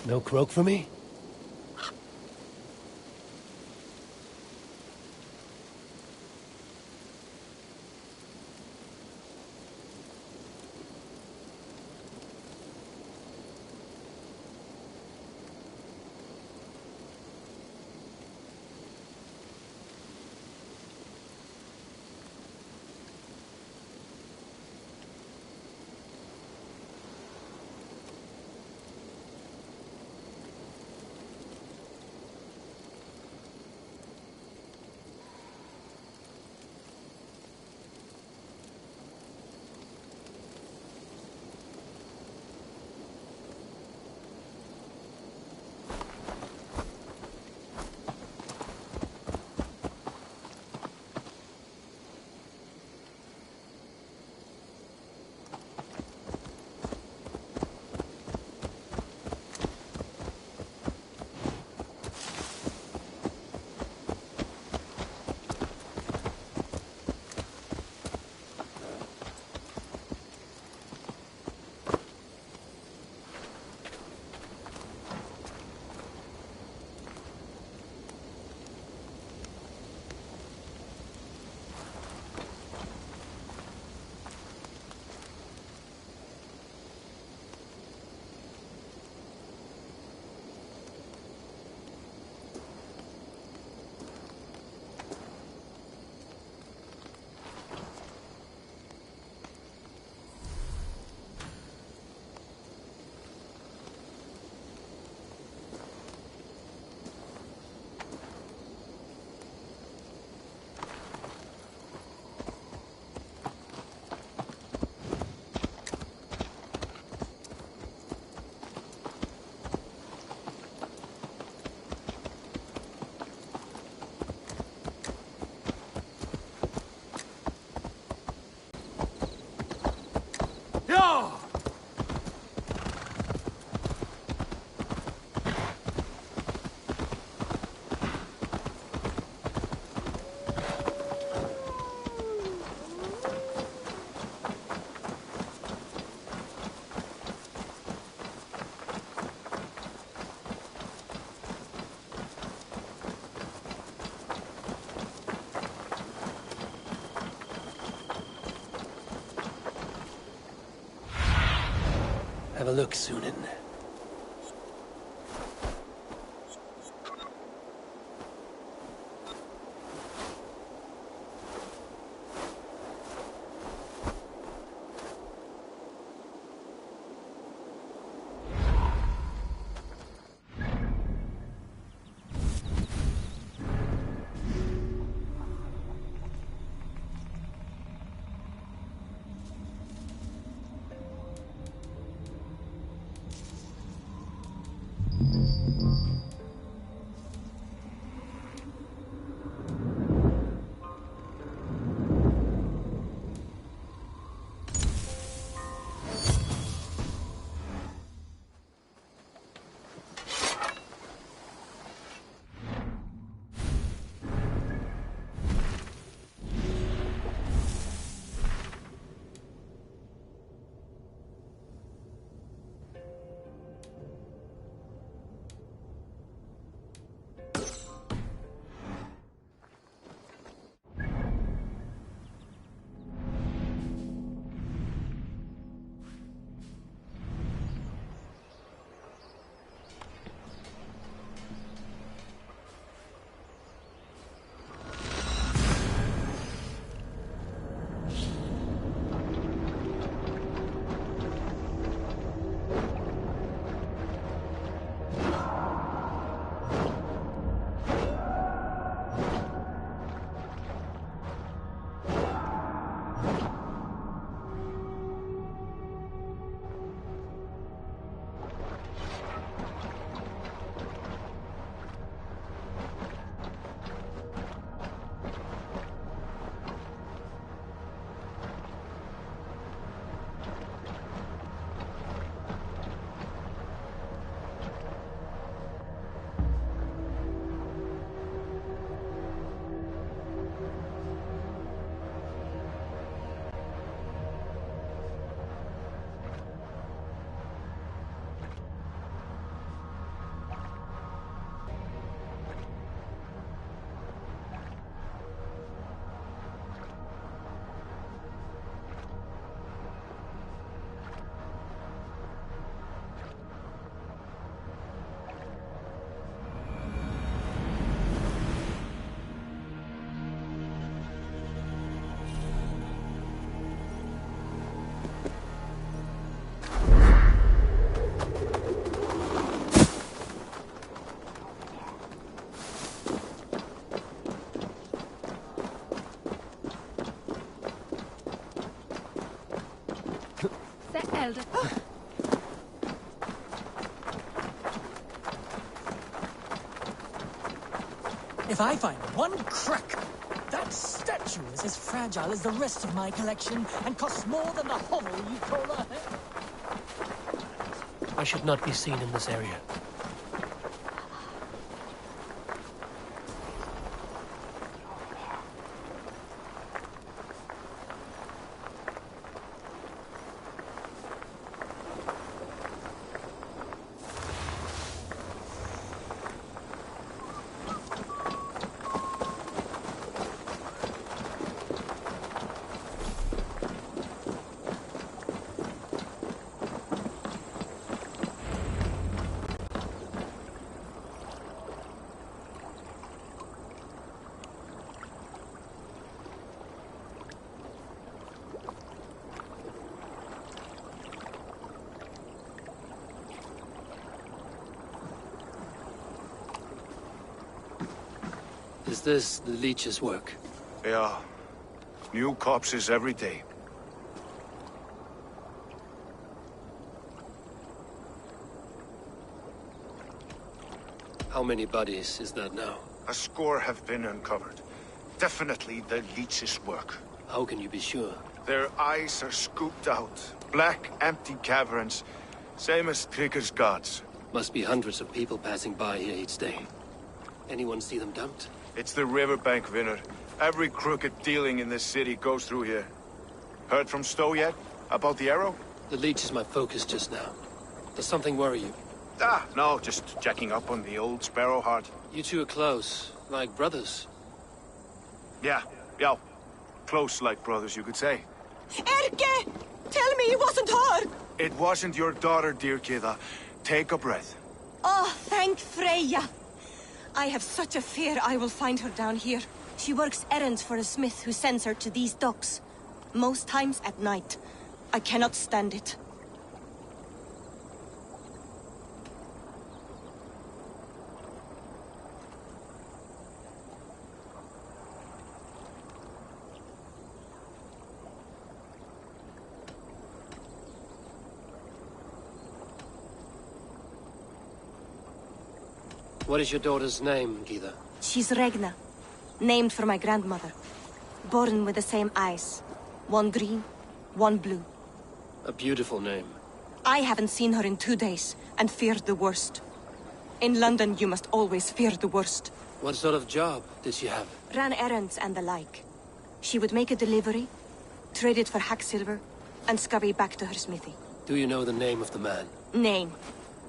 No croak for me? Have a look, Sunan. Elder. If I find one crack, that statue is as fragile as the rest of my collection and costs more than the hovel you call a... I should not be seen in this area. Is this the leech's work? Yeah. New corpses every day. How many bodies is that now? A score have been uncovered. Definitely the leech's work. How can you be sure? Their eyes are scooped out. Black, empty caverns. Same as Trigger's gods. Must be hundreds of people passing by here each day. Anyone see them dumped? It's the riverbank, Vinner. Every crooked dealing in this city goes through here. Heard from Stowe yet? About the arrow? The leech is my focus just now. Does something worry you? Ah, no, just checking up on the old Sparrowheart. You two are close, like brothers. Yeah. Close like brothers, you could say. Erke! Tell me it wasn't her! It wasn't your daughter, dear Kida. Take a breath. Oh, thank Freya. I have such a fear I will find her down here. She works errands for a smith who sends her to these docks. Most times at night. I cannot stand it. What is your daughter's name, Gita? She's Regna. Named for my grandmother. Born with the same eyes. One green, one blue. A beautiful name. I haven't seen her in 2 days, and feared the worst. In London, you must always fear the worst. What sort of job did she have? Ran errands and the like. She would make a delivery, trade it for hack silver, and scurry back to her smithy. Do you know the name of the man? Name.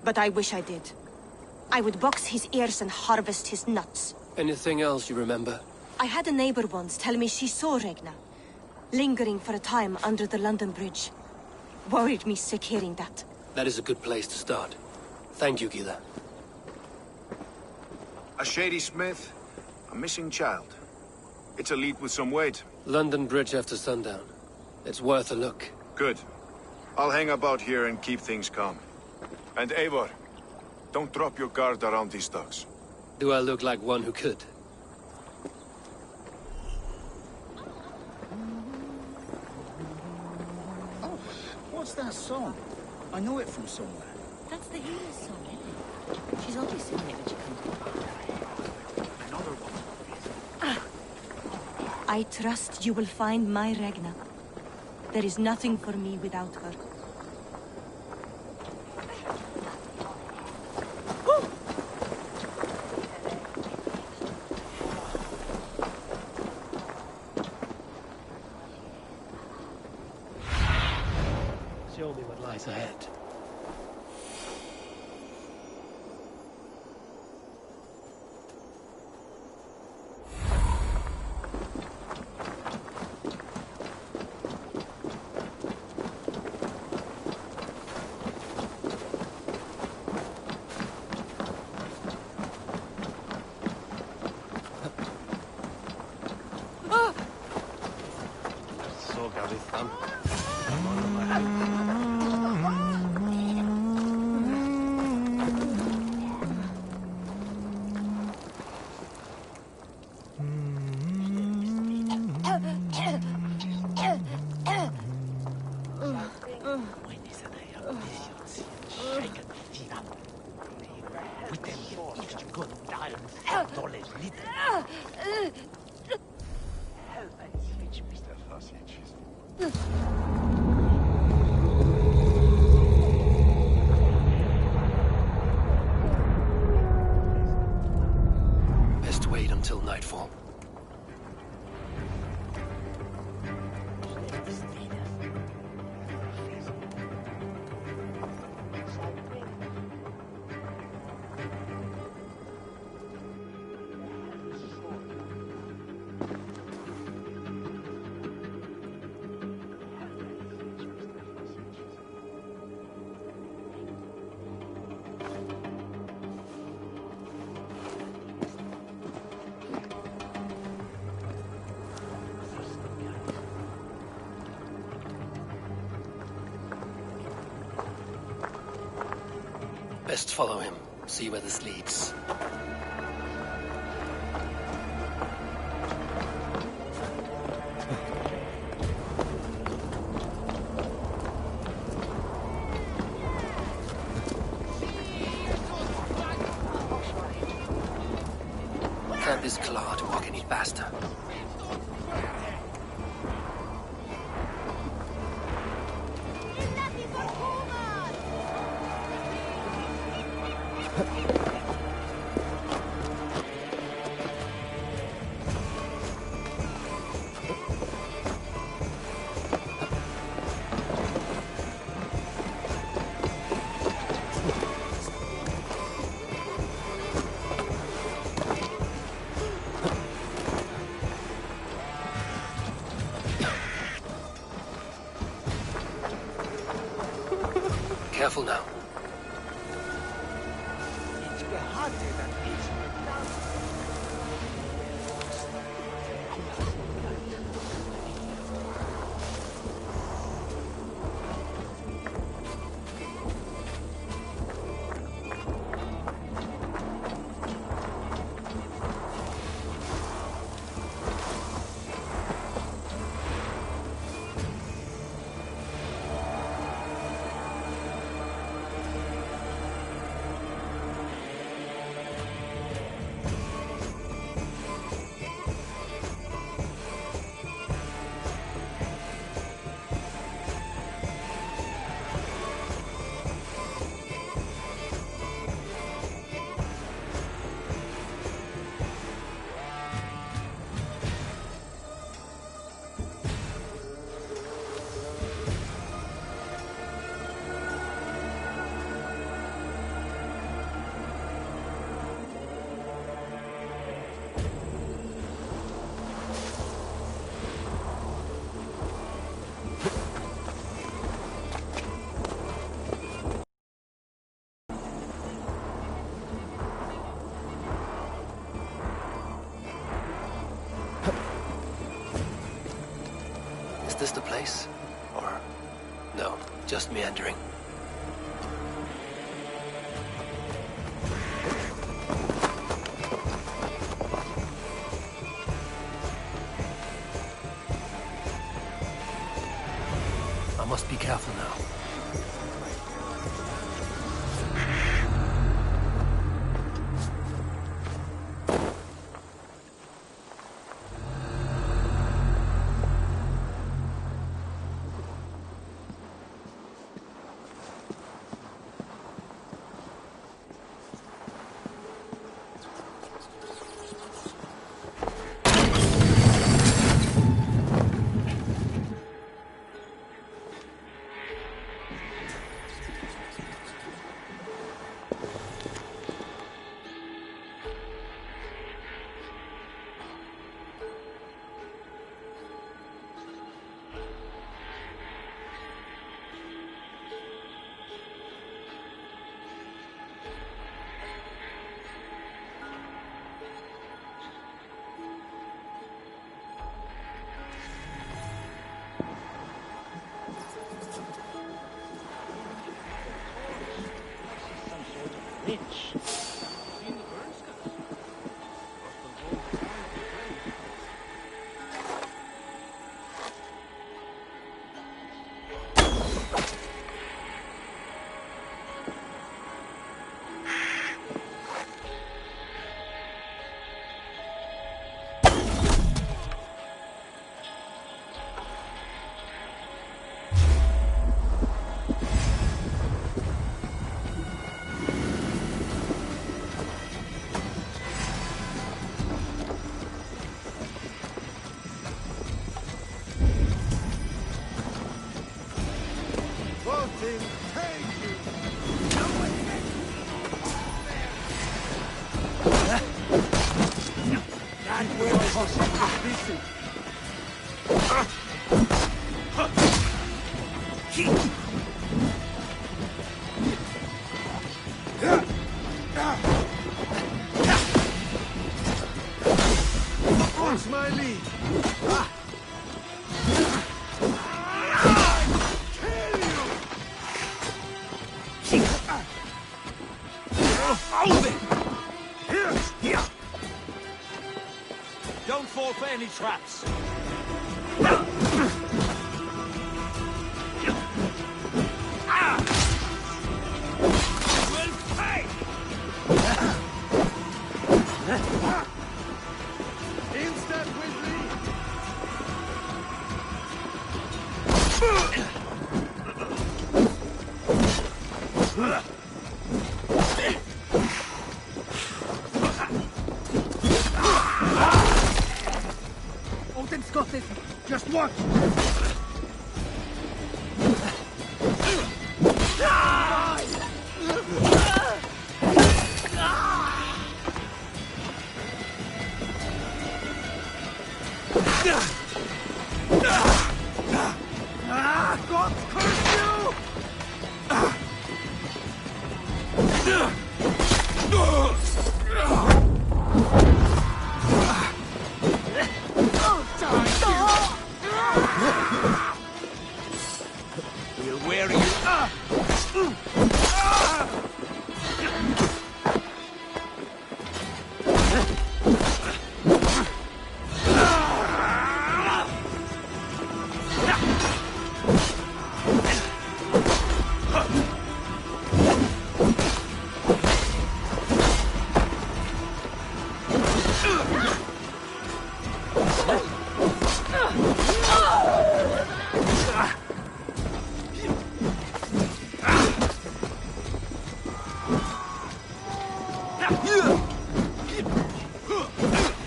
But I wish I did. I would box his ears and harvest his nuts. Anything else you remember? I had a neighbor once tell me she saw Regna, lingering for a time under the London Bridge. Worried me sick hearing that. That is a good place to start. Thank you, Gila. A shady smith, a missing child. It's a lead with some weight. London Bridge after sundown. It's worth a look. Good. I'll hang about here and keep things calm. And Eivor, don't drop your guard around these docks. Do I look like one who could? Oh, what's that song? I know it from somewhere. That's the healer's song, isn't it? She's always singing it when she comes back. Another one. I trust you will find my Regna. There is nothing for me without her. Show me what lies ahead. Så går vi fram. Best wait until nightfall. Best follow him, see where this leads. Camp is klar, walk any faster. Careful now. Is this the place? Or... no, just meandering. I must be careful now. And we're possibly busy. What's my lead? Kill you! Here! Don't fall for any traps. In step with me! Odin's got this. Just watch! God curse you! We'll wear you.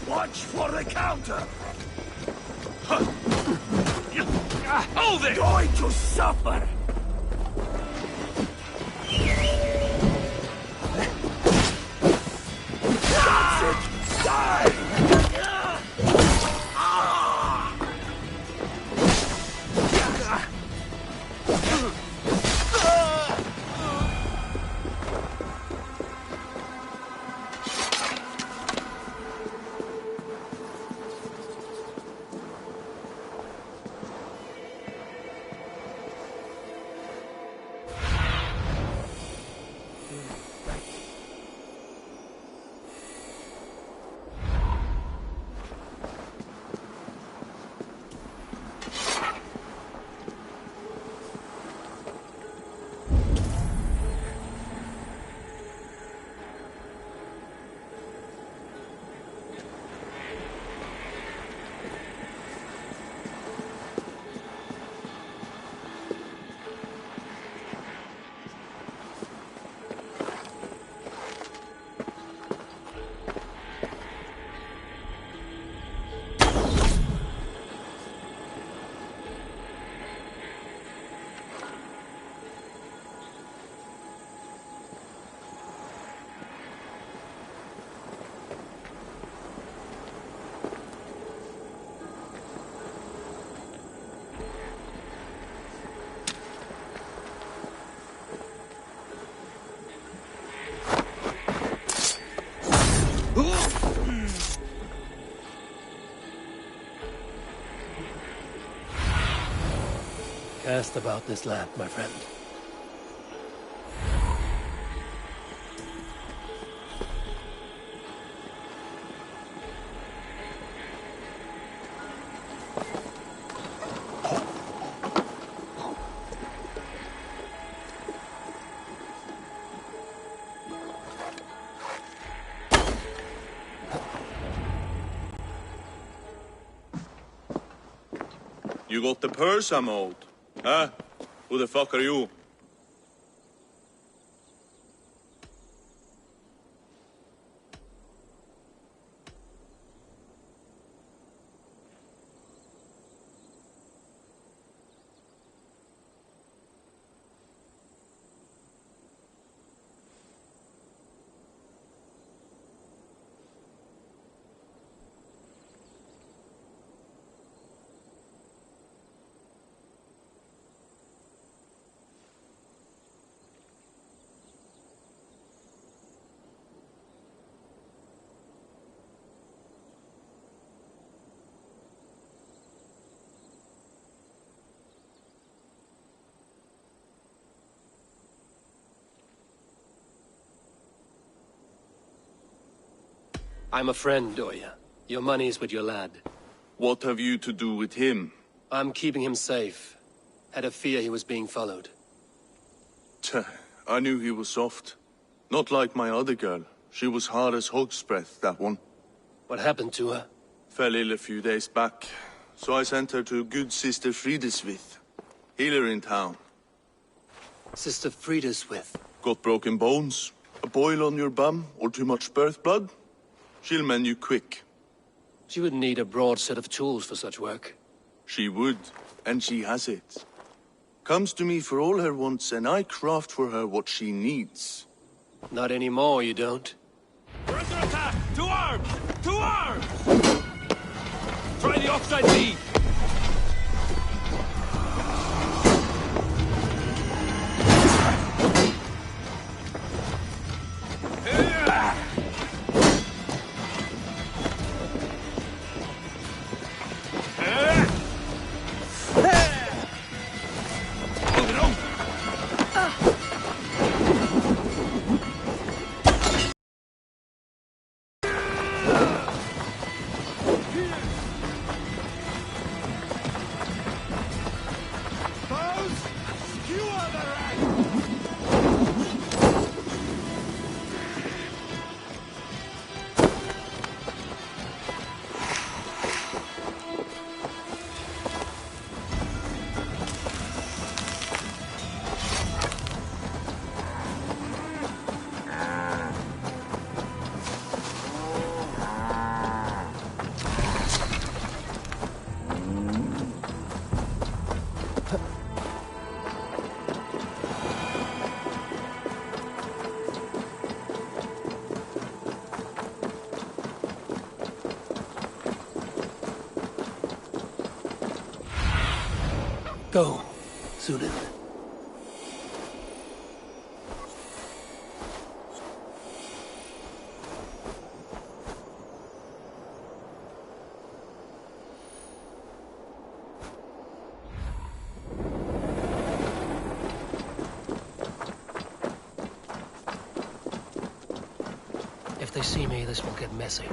Watch for the counter! Hold it! Going to suffer! That's it! Die! Cast about this land, my friend. You got the purse I'm owed? Huh? Who the fuck are you? I'm a friend, Oya. Your money's with your lad. What have you to do with him? I'm keeping him safe. Had a fear he was being followed. Tch, I knew he was soft. Not like my other girl. She was hard as hog's breath, that one. What happened to her? Fell ill a few days back. So I sent her to good Sister Frideswith. Healer in town. Sister Frideswith. Got broken bones, a boil on your bum, or too much birth blood? She'll mend you quick. She would need a broad set of tools for such work. She would, and she has it. Comes to me for all her wants, and I craft for her what she needs. Not anymore, you don't. We're under attack! To arms! To arms! Try the offside lead! Go, Sunan. If they see me, this will get messy.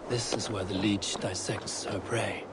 This is where the leech dissects her prey.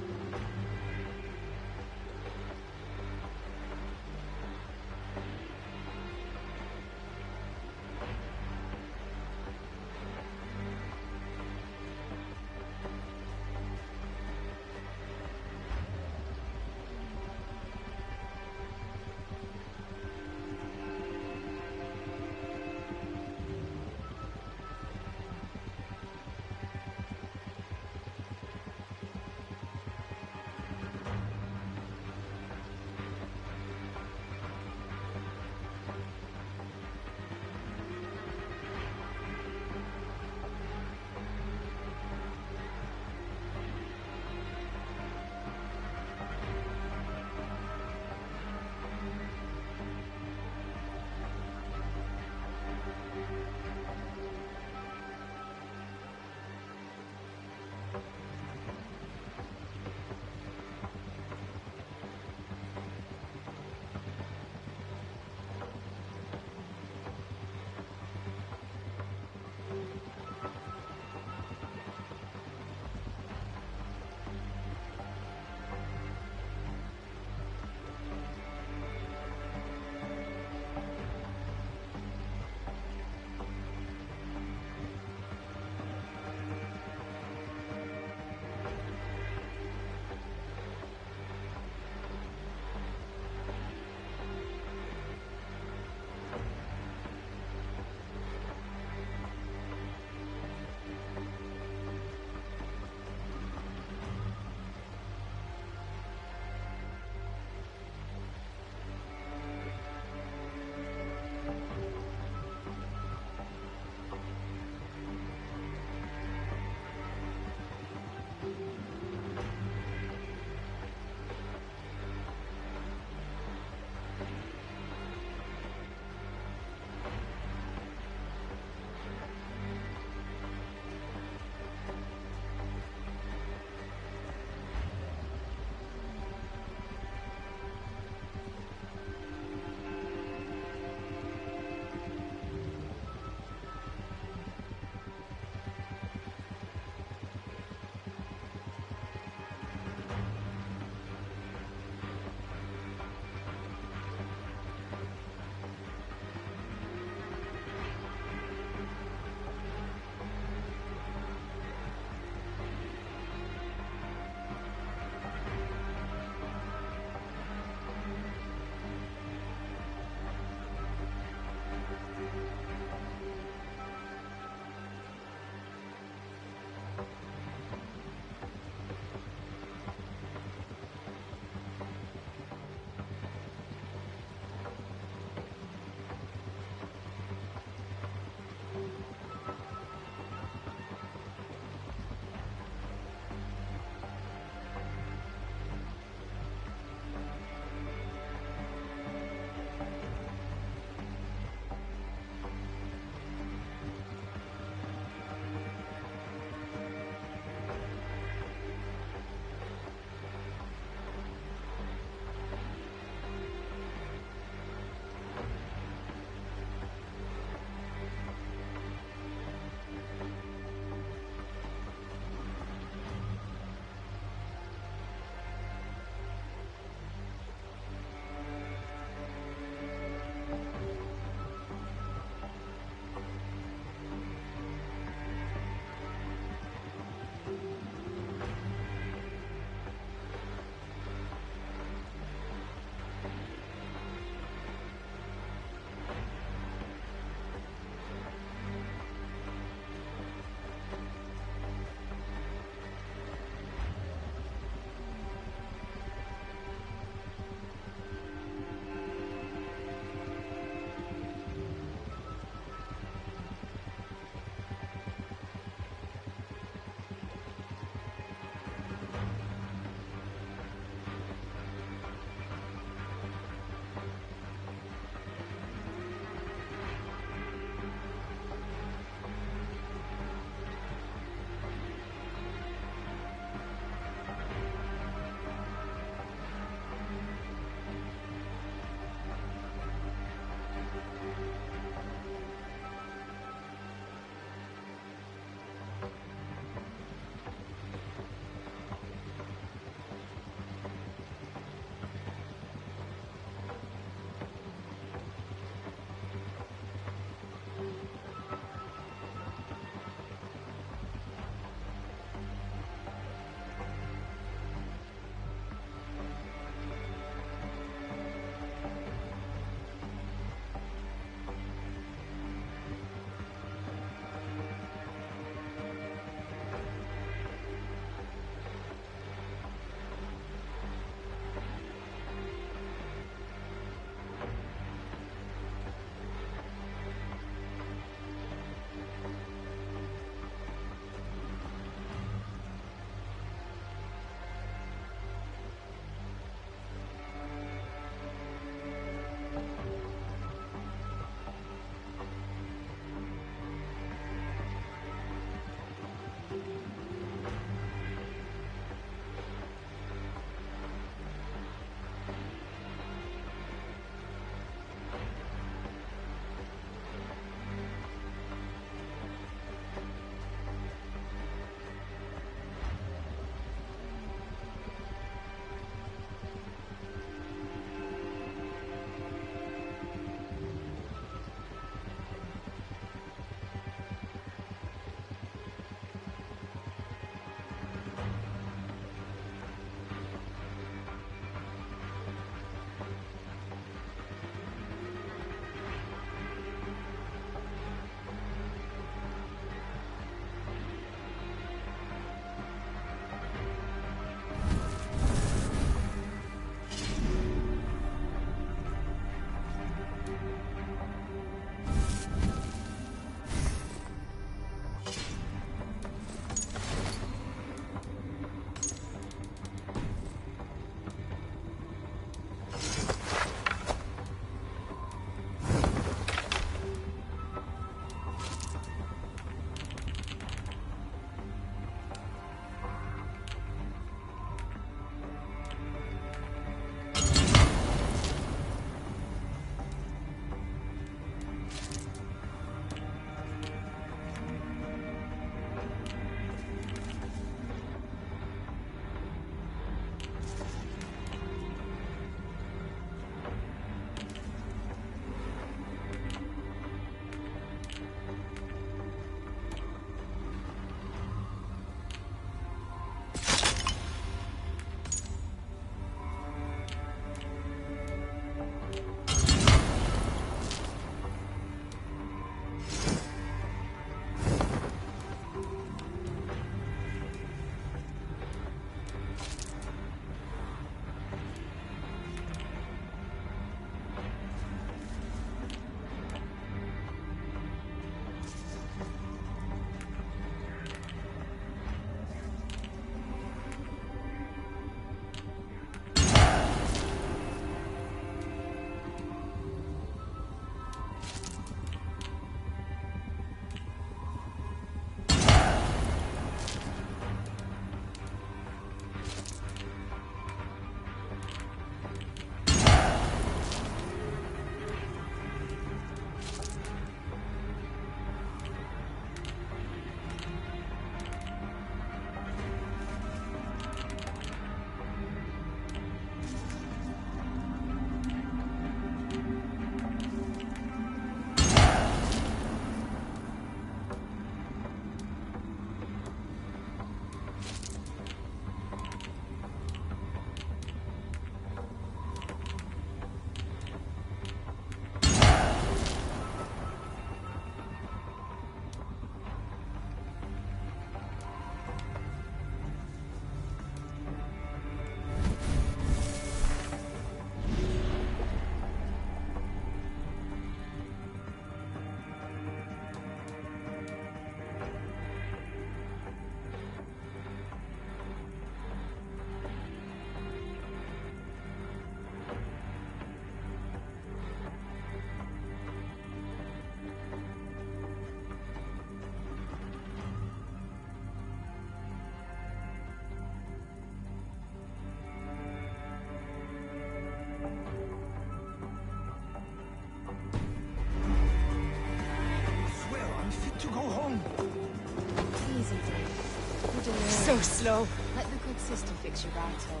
So slow. Let the good sister fix your rattle.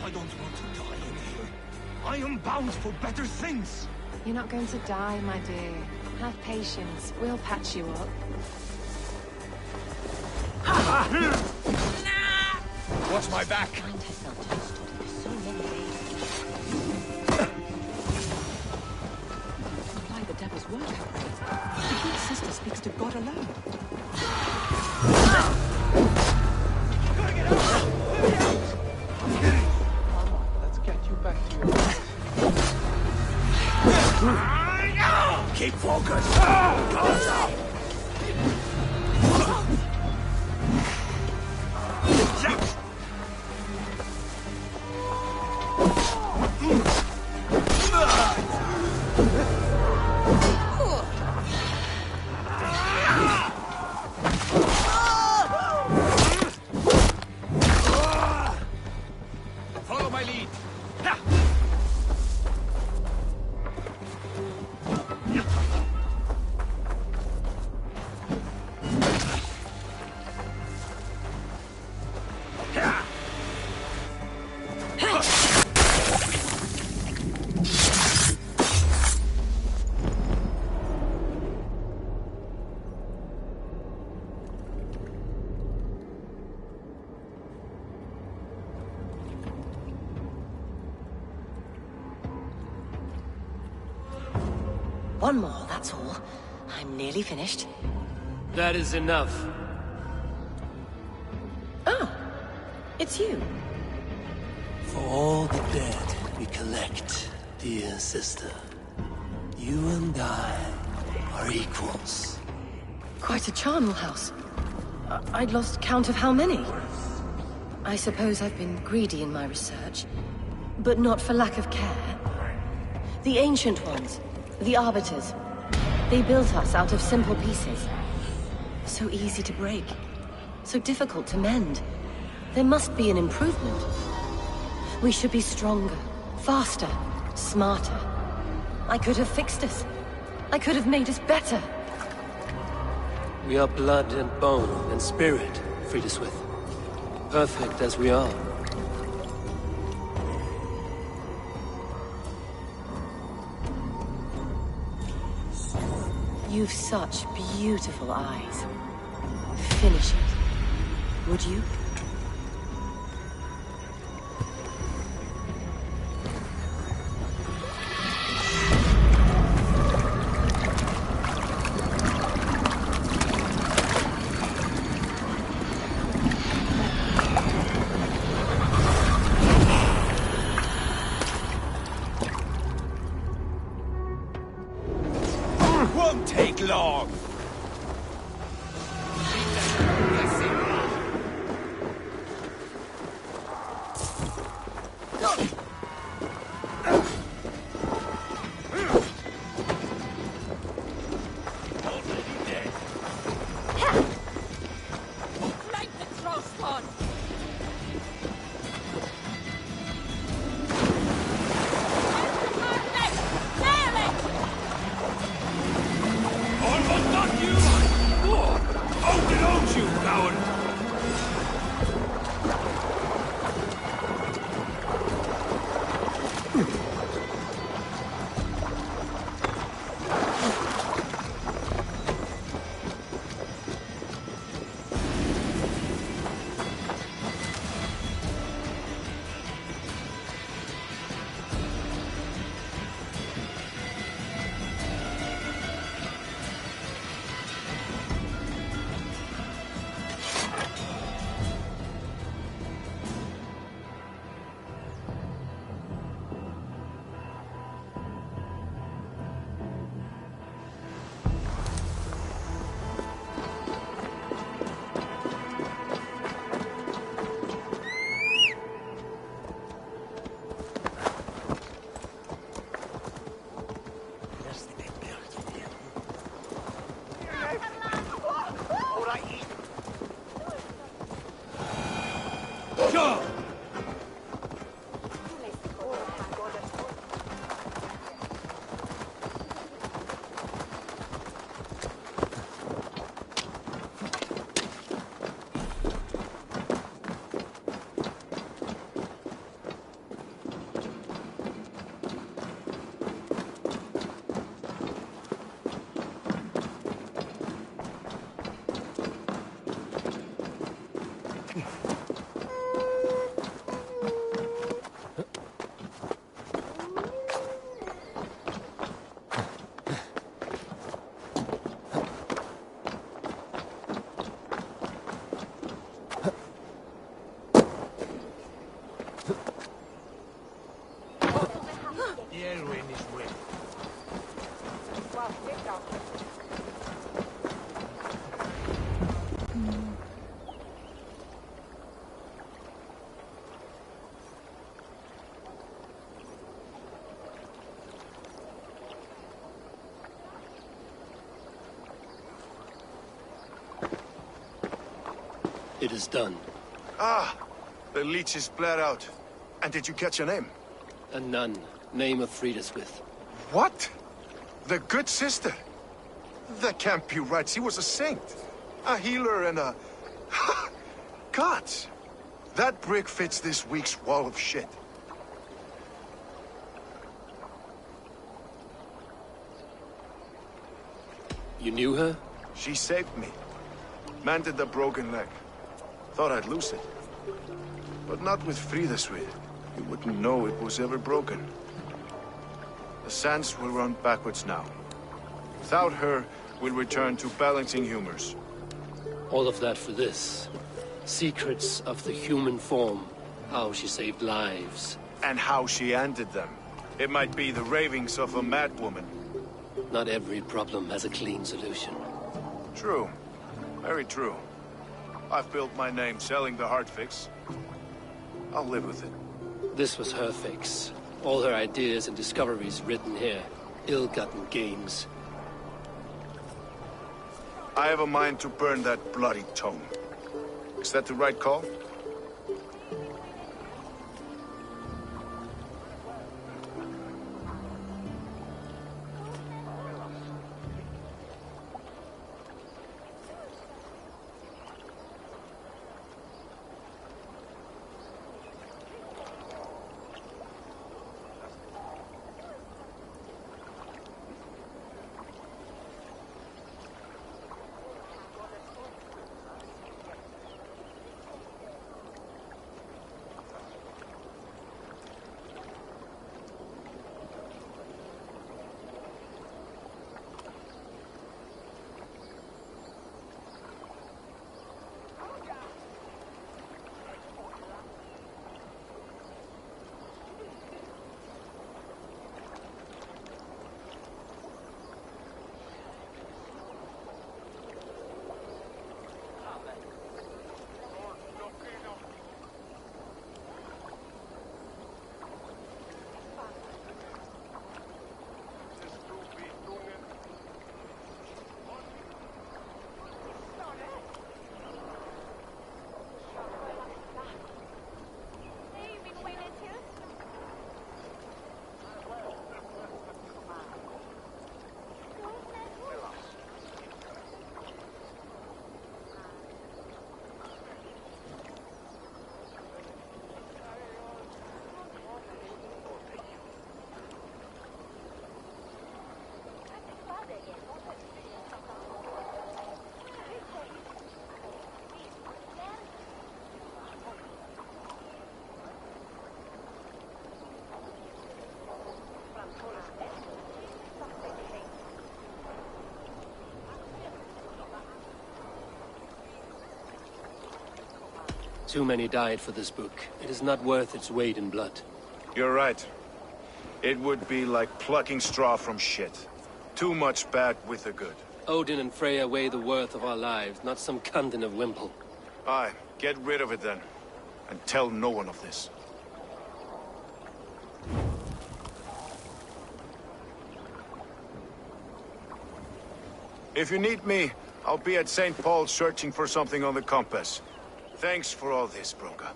I don't want to die in here. I am bound for better things. You're not going to die, my dear. Have patience. We'll patch you up. Watch my back. Find herself to have studied for so many days. Apply the devil's word, Harry. The good sister speaks to God alone. Let's get you back to your... Keep focused. Guards up. Follow my lead. One more, that's all. I'm nearly finished. That is enough. Oh, it's you. For all the dead we collect, dear sister, you and I are equals. Quite a charnel house. I'd lost count of how many. I suppose I've been greedy in my research, but not for lack of care. The Ancient Ones, the Arbiters, they built us out of simple pieces. So easy to break, so difficult to mend. There must be an improvement. We should be stronger, faster, smarter. I could have fixed us. I could have made us better. We are blood and bone and spirit, Friedeswith. Perfect as we are. You've such beautiful eyes. Finish it, would you? Won't take long. It is done. Ah, the leech is bled out. And did you catch her name? A nun, name of Friedeswith. What? The good sister? That can't be right. She was a saint. A healer and a... Gods! That brick fits this week's wall of shit. You knew her? She saved me. Mended the broken leg. Thought I'd lose it. But not with Friedeswith. You wouldn't know it was ever broken. The sands will run backwards now. Without her, we'll return to balancing humors. All of that for this. Secrets of the human form. How she saved lives. And how she ended them. It might be the ravings of a madwoman. Not every problem has a clean solution. True. Very true. I've built my name selling the heart fix. I'll live with it. This was her fix. All her ideas and discoveries written here. Ill-gotten gains. I have a mind to burn that bloody tome. Is that the right call? Too many died for this book. It is not worth its weight in blood. You're right. It would be like plucking straw from shit. Too much bad with the good. Odin and Freya weigh the worth of our lives, not some Kundin of Wimple. Aye, get rid of it then. And tell no one of this. If you need me, I'll be at St. Paul's searching for something on the compass. Thanks for all this, Bronca.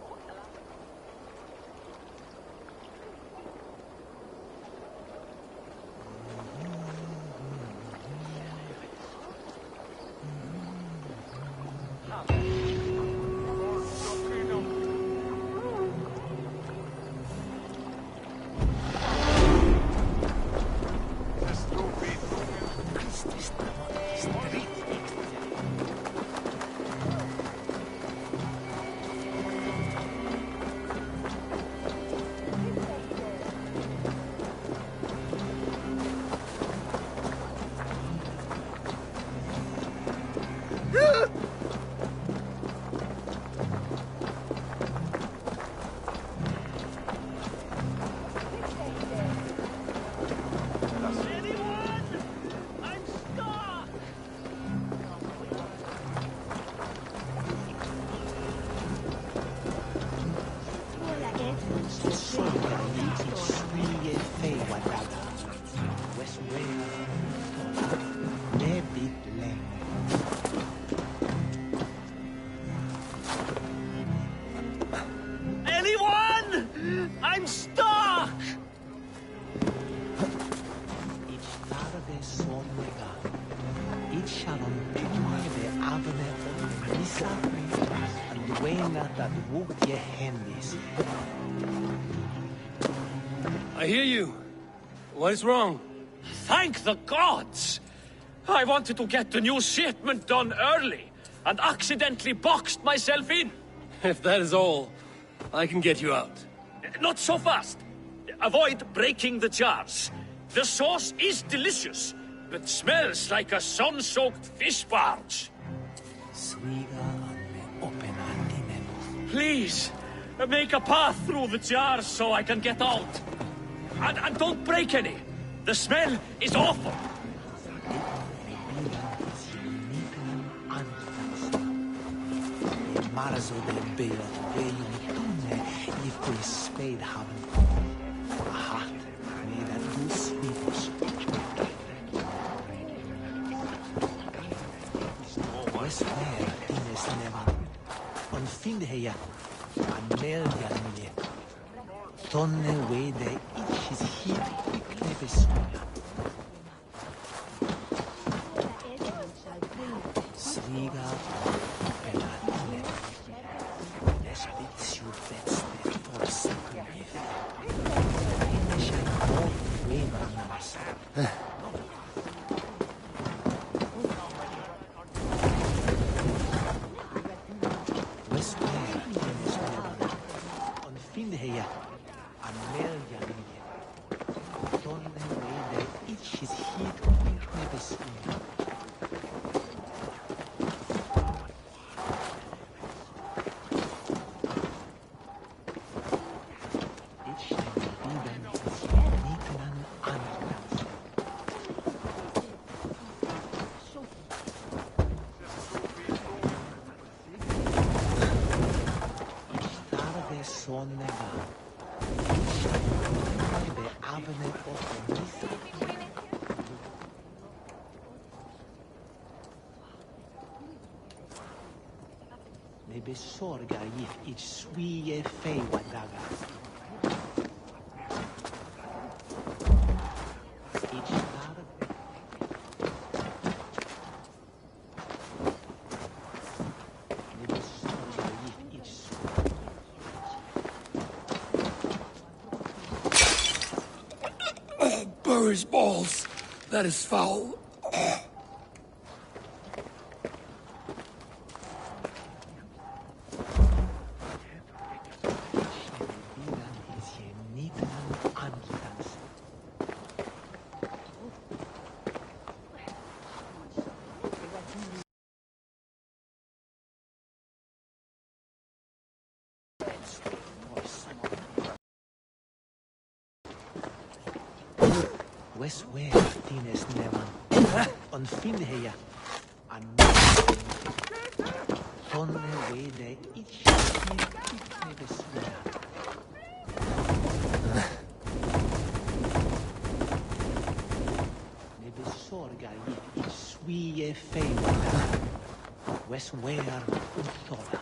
Anyone? I'm stuck! Ich tarde sonlega. Ich shalom de avne on misa and wena that walk ye handis. I hear you. What is wrong? Thank the gods! I wanted to get the new shipment done early, and accidentally boxed myself in. If that is all, I can get you out. Not so fast. Avoid breaking the jars. The sauce is delicious, but smells like a sun-soaked fish barge. Swiga me open andinemo. Please, make a path through the jars so I can get out. And don't break any. The smell is awful. Marzo del Bela, where you tunne if we spade haben. A hat made a goose sweeters. Westware Ines never. On finde heja, a melja mille. Tonne way de each is heat quickly beswaya. Sviga opera tine. Les bits you bets the for second if. Finish and all way numbers. Westware Ines never. On finde heja. Amelia Lydia. Don't way that each is heat quickly beswaya. Ne besorga if ich swie fei wadaga. Ich tarde. Ne besorga if ich Bury's balls. That is foul. Westware tienes nevan. On finde heja. An tonne way de ich ne beswea. Ne besorga if ich swie fei wadaga. Westware uthola.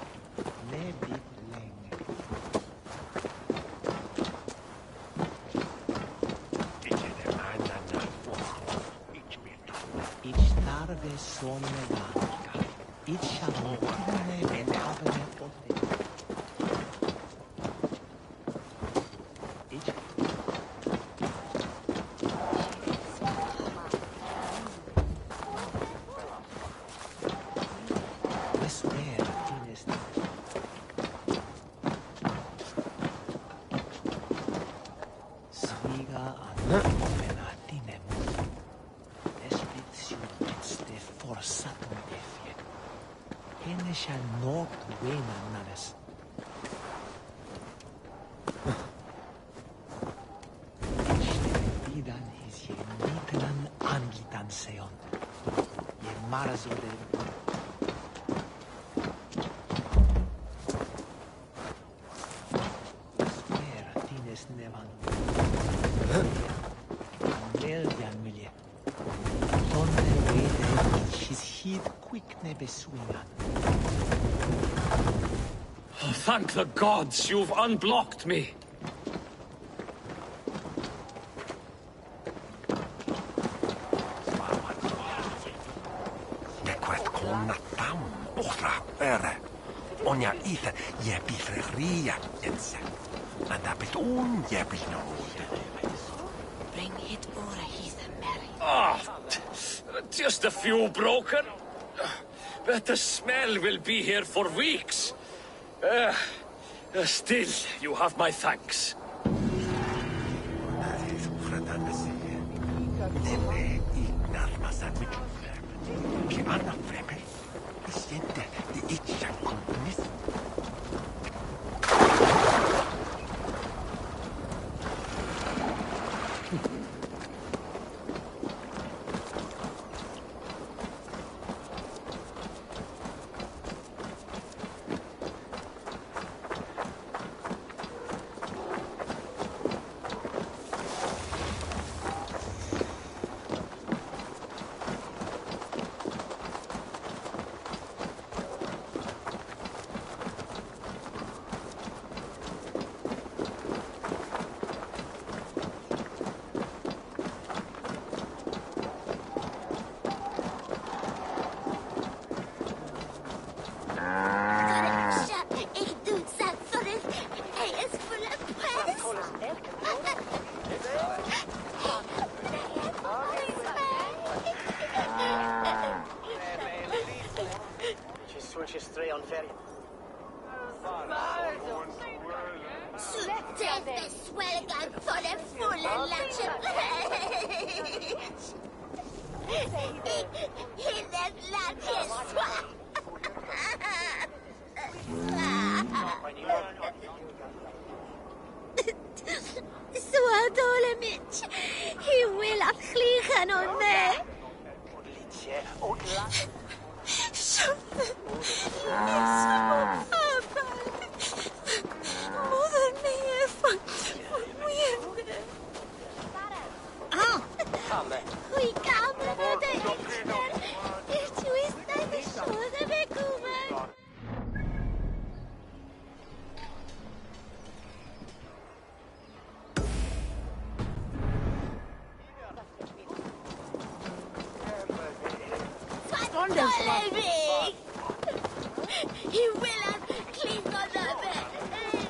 Ne bit länge. De sonne vanka. Ich shall tunne ben avne pote. Ich Westware tienes Sviga an opena tinemus. Forsatum efie. Henne shall not wena nades. Vidan his ye nitran angitan seon. Ye marzo de Square tines nevan. Meldian milie. Tonne wede his heat quick ne beswingan. Thank the gods you've unblocked me. Onja itse jepi fria ense. Anda bit jepi no. Bring it or he's a merry. Ah, just a few broken. But the smell will be here for weeks. Still, you have my thanks. He will at vliegen on me. Moeder mee van Goeie kamer, de expert. Tu is naar de schouder gekomen. He will have clean on the bed.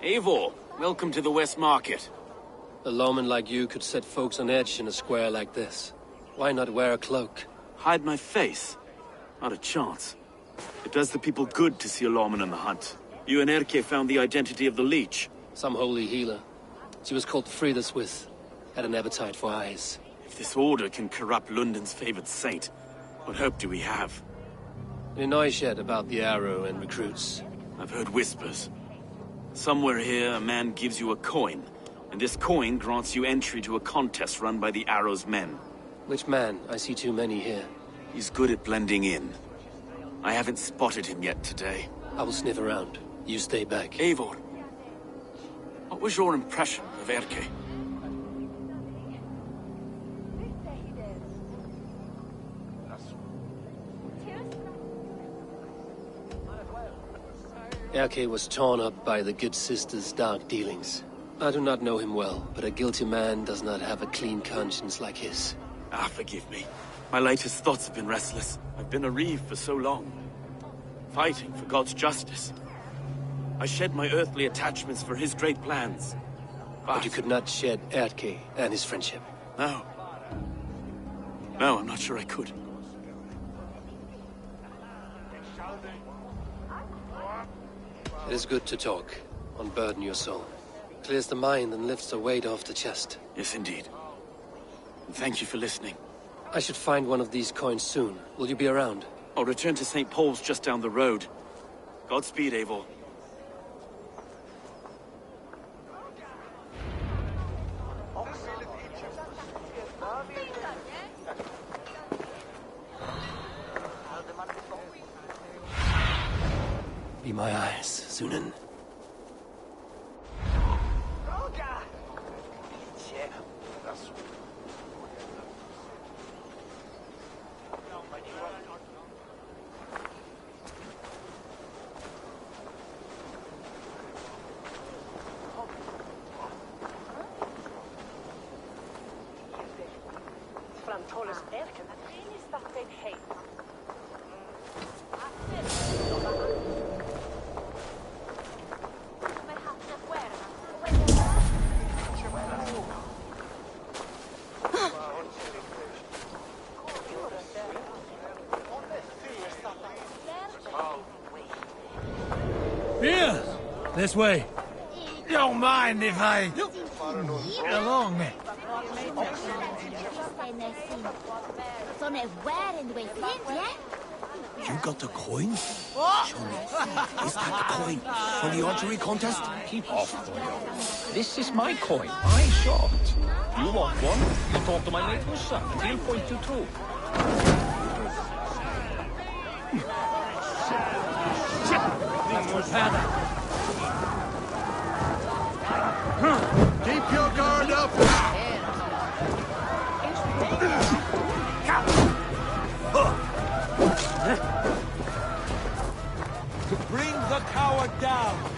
Eivor, welcome to the West Market. A lawman like you could set folks on edge in a square like this. Why not wear a cloak? Hide my face? Not a chance. It does the people good to see a lawman on the hunt. You and Erke found the identity of the leech. Some holy healer. She was called Frida Swith. Had an appetite for eyes. If this order can corrupt London's favored saint, what hope do we have? Any noise yet about the arrow and recruits? I've heard whispers. Somewhere here, a man gives you a coin, and this coin grants you entry to a contest run by the Arrow's men. Which man? I see too many here. He's good at blending in. I haven't spotted him yet today. I will sniff around. You stay back. Eivor, what was your impression of Erke? Erke was torn up by the good sister's dark dealings. I do not know him well, but a guilty man does not have a clean conscience like his. Ah, forgive me. My latest thoughts have been restless. I've been a reeve for so long. fighting for God's justice. I shed my earthly attachments for his great plans. But you could not shed Erke and his friendship. No. No, I'm not sure I could. It is good to talk, unburden your soul. Clears the mind and lifts the weight off the chest. Yes, indeed. And thank you for listening. I should find one of these coins soon. Will you be around? I'll return to St. Paul's just down the road. Godspeed, Eivor. Be my eyes, Sunan. Here! This way. Don't mind if I... along. You got the coin? Show me. Is that the coin for the archery contest? Keep off, Thorjo. This is my coin. I shot. You want one? You talk to my mate Musa, and he'll point you through. Keep your guard up! Bring the coward down!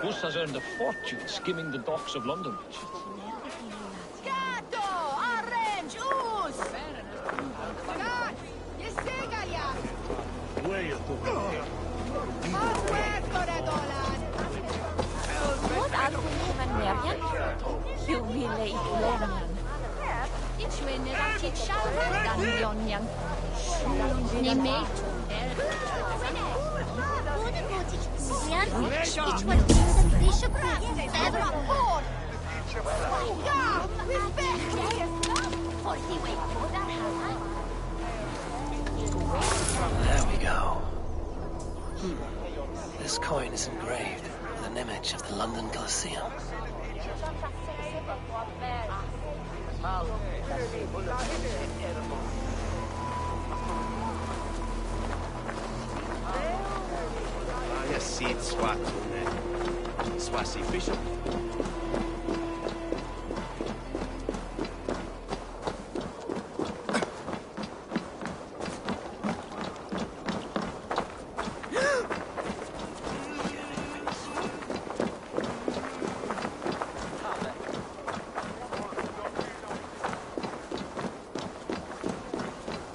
Gus has earned a fortune skimming the docks of London. There we go. This coin is engraved with an an image of the London Colosseum. Jag ser svart. Swassi Bishop.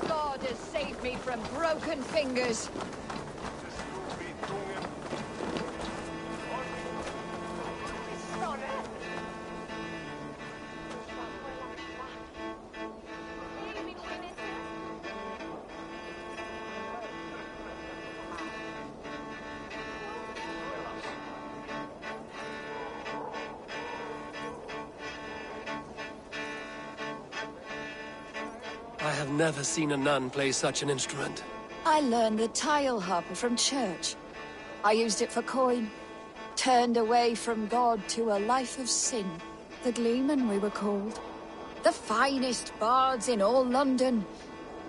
God has saved me from broken fingers. I have never seen a nun play such an instrument. I learned the tile harper from church. I used it for coin. Turned away from God to a life of sin. The Gleeman, we were called. The finest bards in all London.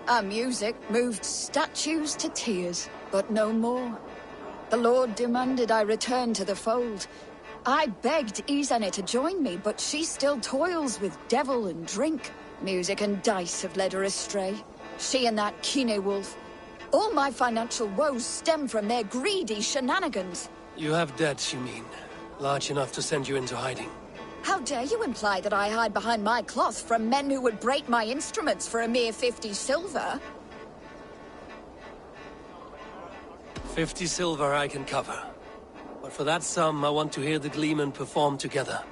Our music moved statues to tears, but no more. The Lord demanded I return to the fold. I begged Izane to join me, but she still toils with devil and drink. Music and dice have led her astray. She and that Kine wolf. All my financial woes stem from their greedy shenanigans. You have debts, you mean? Large enough to send you into hiding. How dare you imply that I hide behind my cloth from men who would break my instruments for a mere 50 silver? 50 silver I can cover. But for that sum, I want to hear the Gleeman perform together.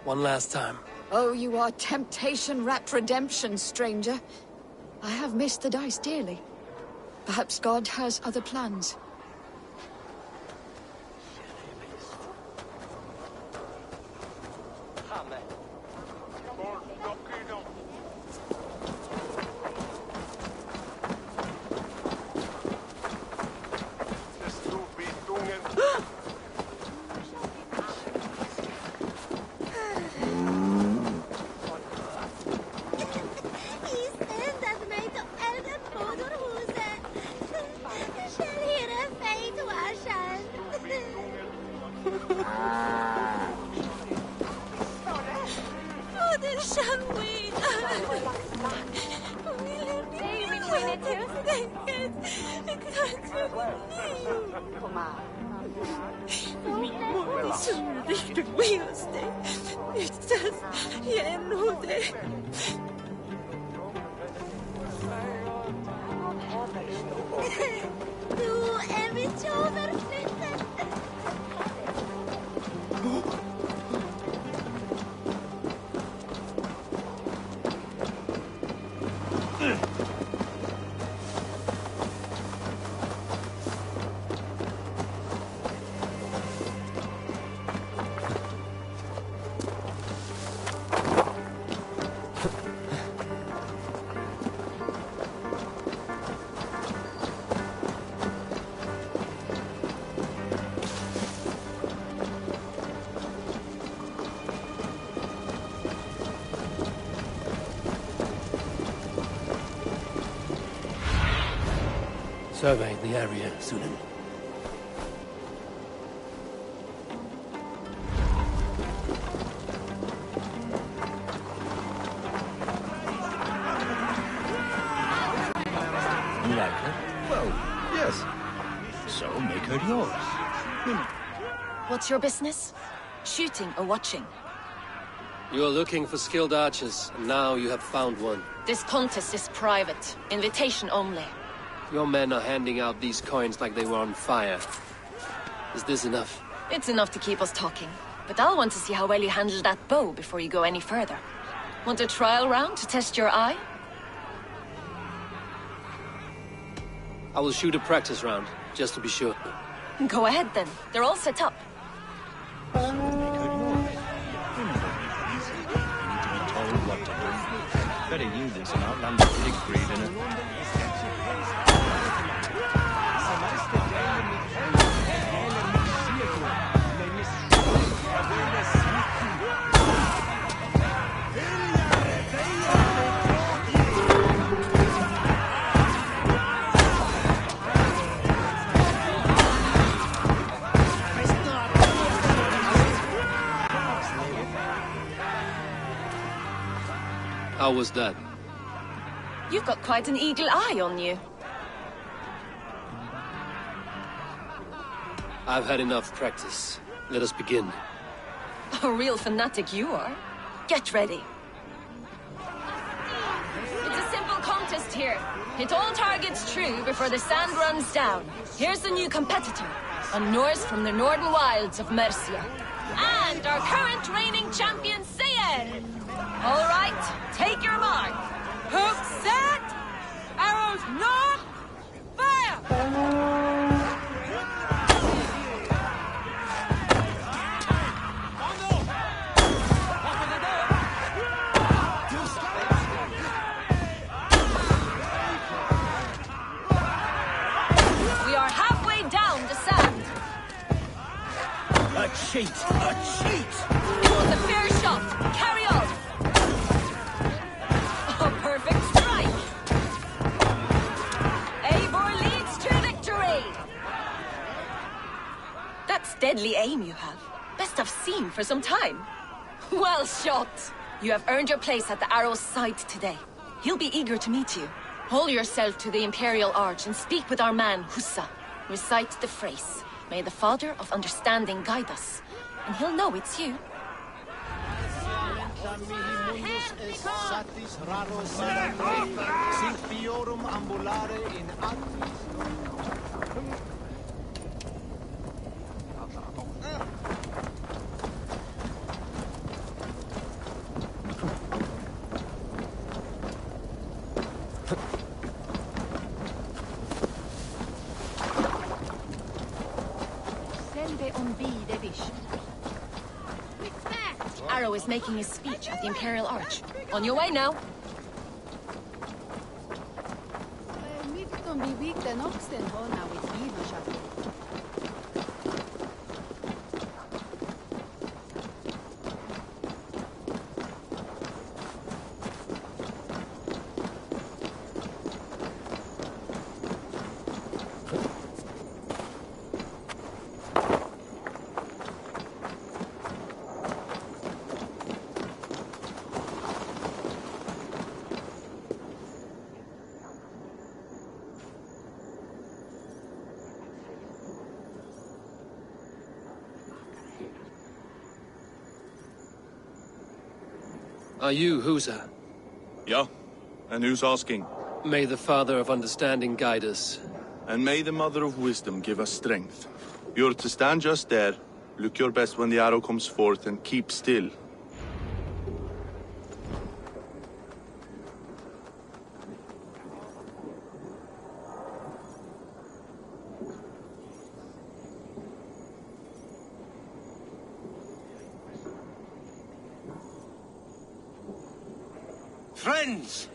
One last time. Oh, you are temptation-wrapped redemption, stranger. I have missed the dice dearly. Perhaps God has other plans. Survey the area, Sunan. You like her? Well, yes. So make her yours. What's your business? Shooting or watching? You're looking for skilled archers, and now you have found one. This contest is private. Invitation only. Your men are handing out these coins like they were on fire. Is this enough? It's enough to keep us talking. But I'll want to see how well you handle that bow before you go any further. Want a trial round to test your eye? I will shoot a practice round, just to be sure. Go ahead then. They're all set up. Make her yours. Women don't make it easy. You need to be told what to do. Better use this and outlandish pig breed in it. How was that? You've got quite an eagle eye on you. I've had enough practice. Let us begin. A real fanatic you are. Get ready. It's a simple contest here. Hit all targets true before the sand runs down. Here's the new competitor, a Norse from the northern wilds of Mercia. And our current reigning champion, Sayer! All right, take your mark. Hook set! Arrows knocked! Fire! A cheat! A cheat! The fair shot! Carry on! A perfect strike! Eivor leads to victory! That's deadly aim you have. Best I've seen for some time. Well shot! You have earned your place at the arrow's side today. He'll be eager to meet you. Hold yourself to the Imperial Arch and speak with our man, Hussa. Recite the phrase. May the Father of Understanding guide us, and he'll know it's you. Arrow is making his speech at the Imperial Arch. On your way now. Are you Husa? Yeah, and who's asking? May the Father of Understanding guide us. And may the Mother of Wisdom give us strength. You're to stand just there, look your best when the arrow comes forth, and keep still. Friends,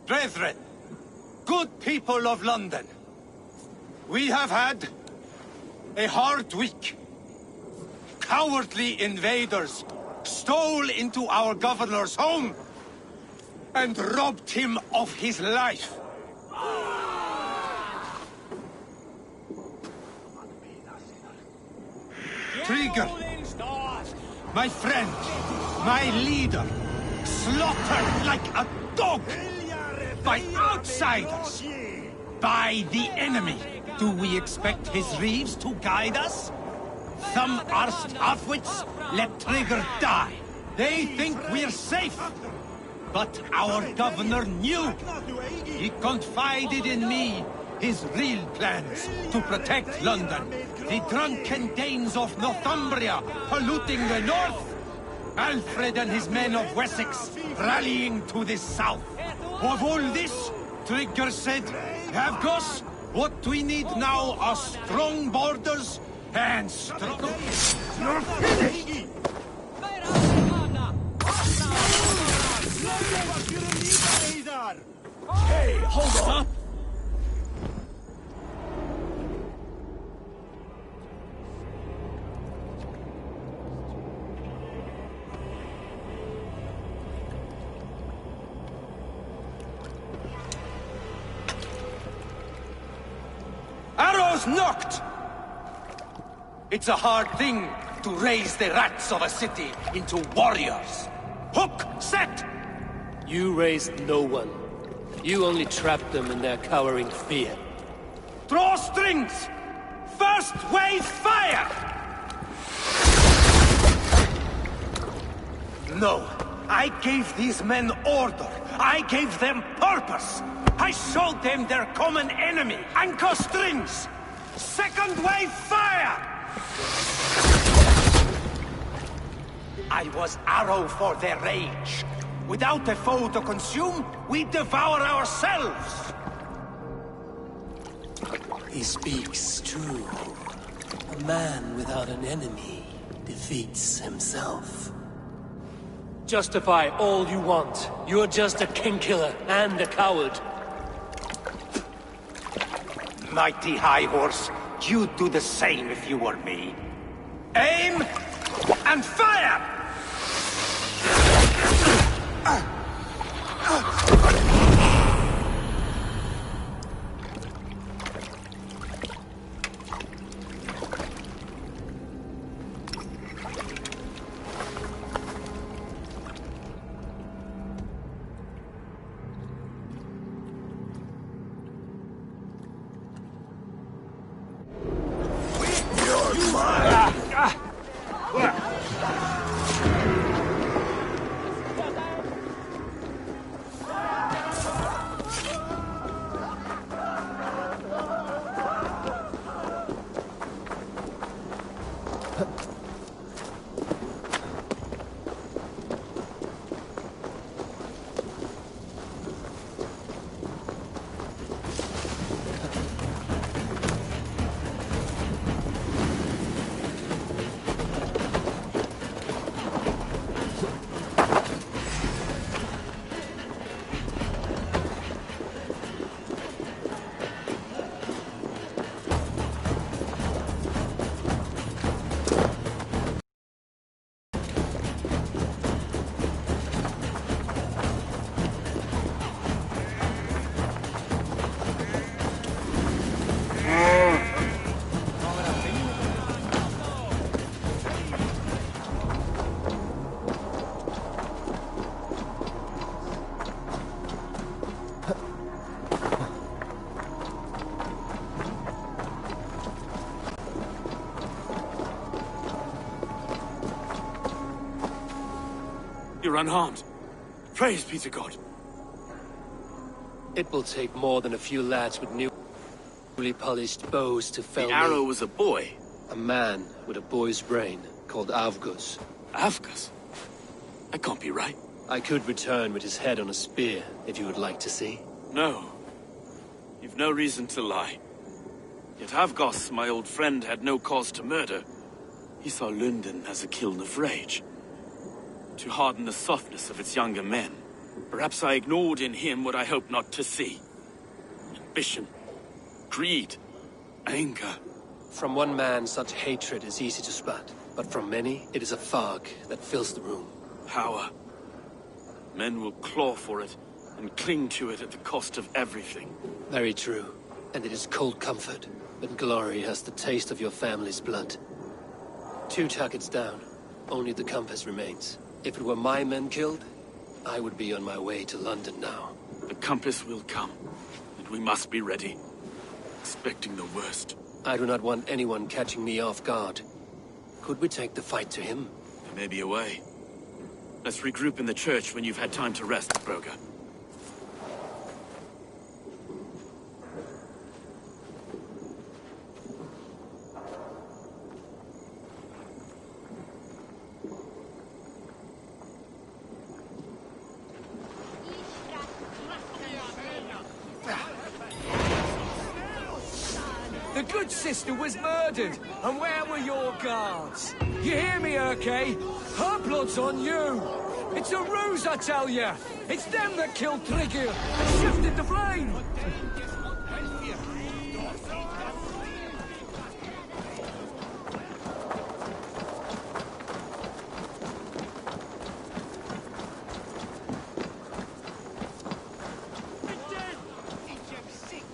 brethren, good people of London, we have had a hard week. Cowardly invaders stole into our governor's home and robbed him of his life. Trigger, my friend, my leader, slaughtered like a dog by outsiders, by the enemy. Do we expect his reeves to guide us? Some arsed halfwits let Trigger die. They think we're safe. But our governor knew. He confided in me his real plans to protect London. The drunken Danes of Northumbria polluting the north. Alfred and his men of Wessex rallying to the south. Of all this, Trigger said, Havgos, what we need now are strong borders and strong... You're finished! Hey, hold on! Arrows knocked! It's a hard thing to raise the rats of a city into warriors. Hook set! You raised no one. You only trapped them in their cowering fear. Draw strings! First wave fire! No, I gave these men order. I gave them purpose. I showed them their common enemy. Anchor strings! Second wave fire! I was arrow for their rage. Without a foe to consume, we devour ourselves! He speaks true. A man without an enemy defeats himself. Justify all you want. You're just a king-killer and a coward. Mighty High Horse, you'd do the same if you were me. Aim and fire! You're unharmed. Praise be to God. It will take more than a few lads with newly polished bows to fell The me. arrow was a boy. A man with a boy's brain, called Avgus. Avgus? That can't be right. I could return with his head on a spear, if you would like to see. No. You've no reason to lie. Yet Avgos, my old friend, had no cause to murder. He saw London as a kiln of rage. To harden the softness of its younger men. Perhaps I ignored in him what I hoped not to see. Ambition, greed, anger. From one man, such hatred is easy to spot, but from many, it is a fog that fills the room. Power. Men will claw for it, and cling to it at the cost of everything. Very true. And it is cold comfort, when glory has the taste of your family's blood. 2 targets down. Only the compass remains. If it were my men killed, I would be on my way to London now. The compass will come, and we must be ready. Expecting the worst. I do not want anyone catching me off guard. Could we take the fight to him? There may be a way. Let's regroup in the church when you've had time to rest, Broga. The good sister was murdered, and where were your guards? You hear me, Urke? Her blood's on you! It's a ruse, I tell you! It's them that killed Trigger and shifted the blame!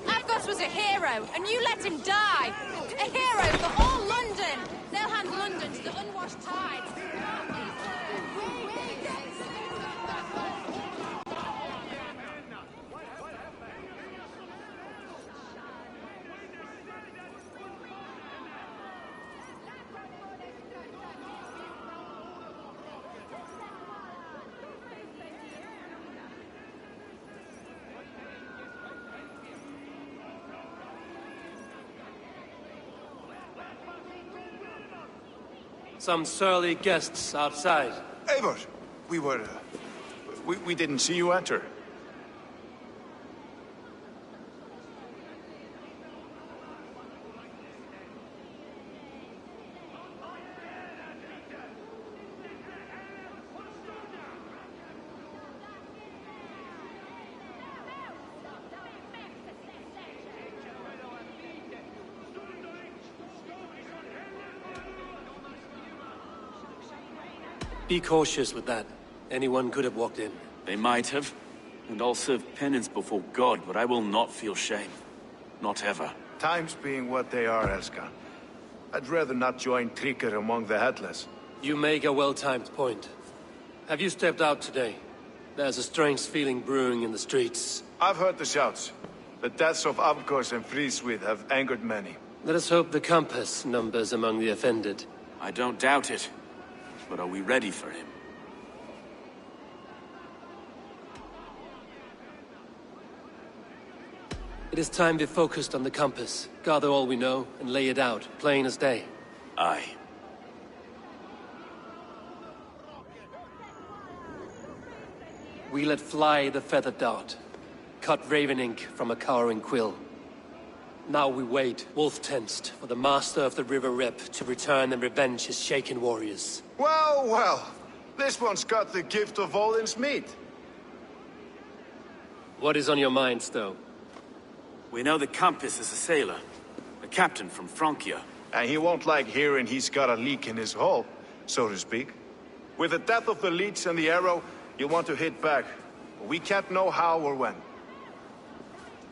Avgos was a hero, and you let him die! A hero for all London! They'll hand London to the unwashed tide! Some surly guests outside. Eivor, we didn't see you enter. Be cautious with that. Anyone could have walked in. They might have. And I'll serve penance before God, but I will not feel shame. Not ever. Times being what they are, Elskan. I'd rather not join Tryggr among the Headless. You make a well-timed point. Have you stepped out today? There's a strange feeling brewing in the streets. I've heard the shouts. The deaths of Avgos and Fríswith have angered many. Let us hope the Compass numbers among the offended. I don't doubt it. But are we ready for him? It is time we focused on the Compass. Gather all we know and lay it out, plain as day. Aye. We let fly the feather dart. Cut raven ink from a cowering quill. Now we wait, wolf-tensed, for the master of the River Rep to return and revenge his shaken warriors. Well, well. This one's got the gift of Odin's meat. What is on your minds, though? We know the Compass is a sailor. A captain from Francia. And he won't like hearing he's got a leak in his hull, so to speak. With the death of the leech and the arrow, you'll want to hit back. But we can't know how or when.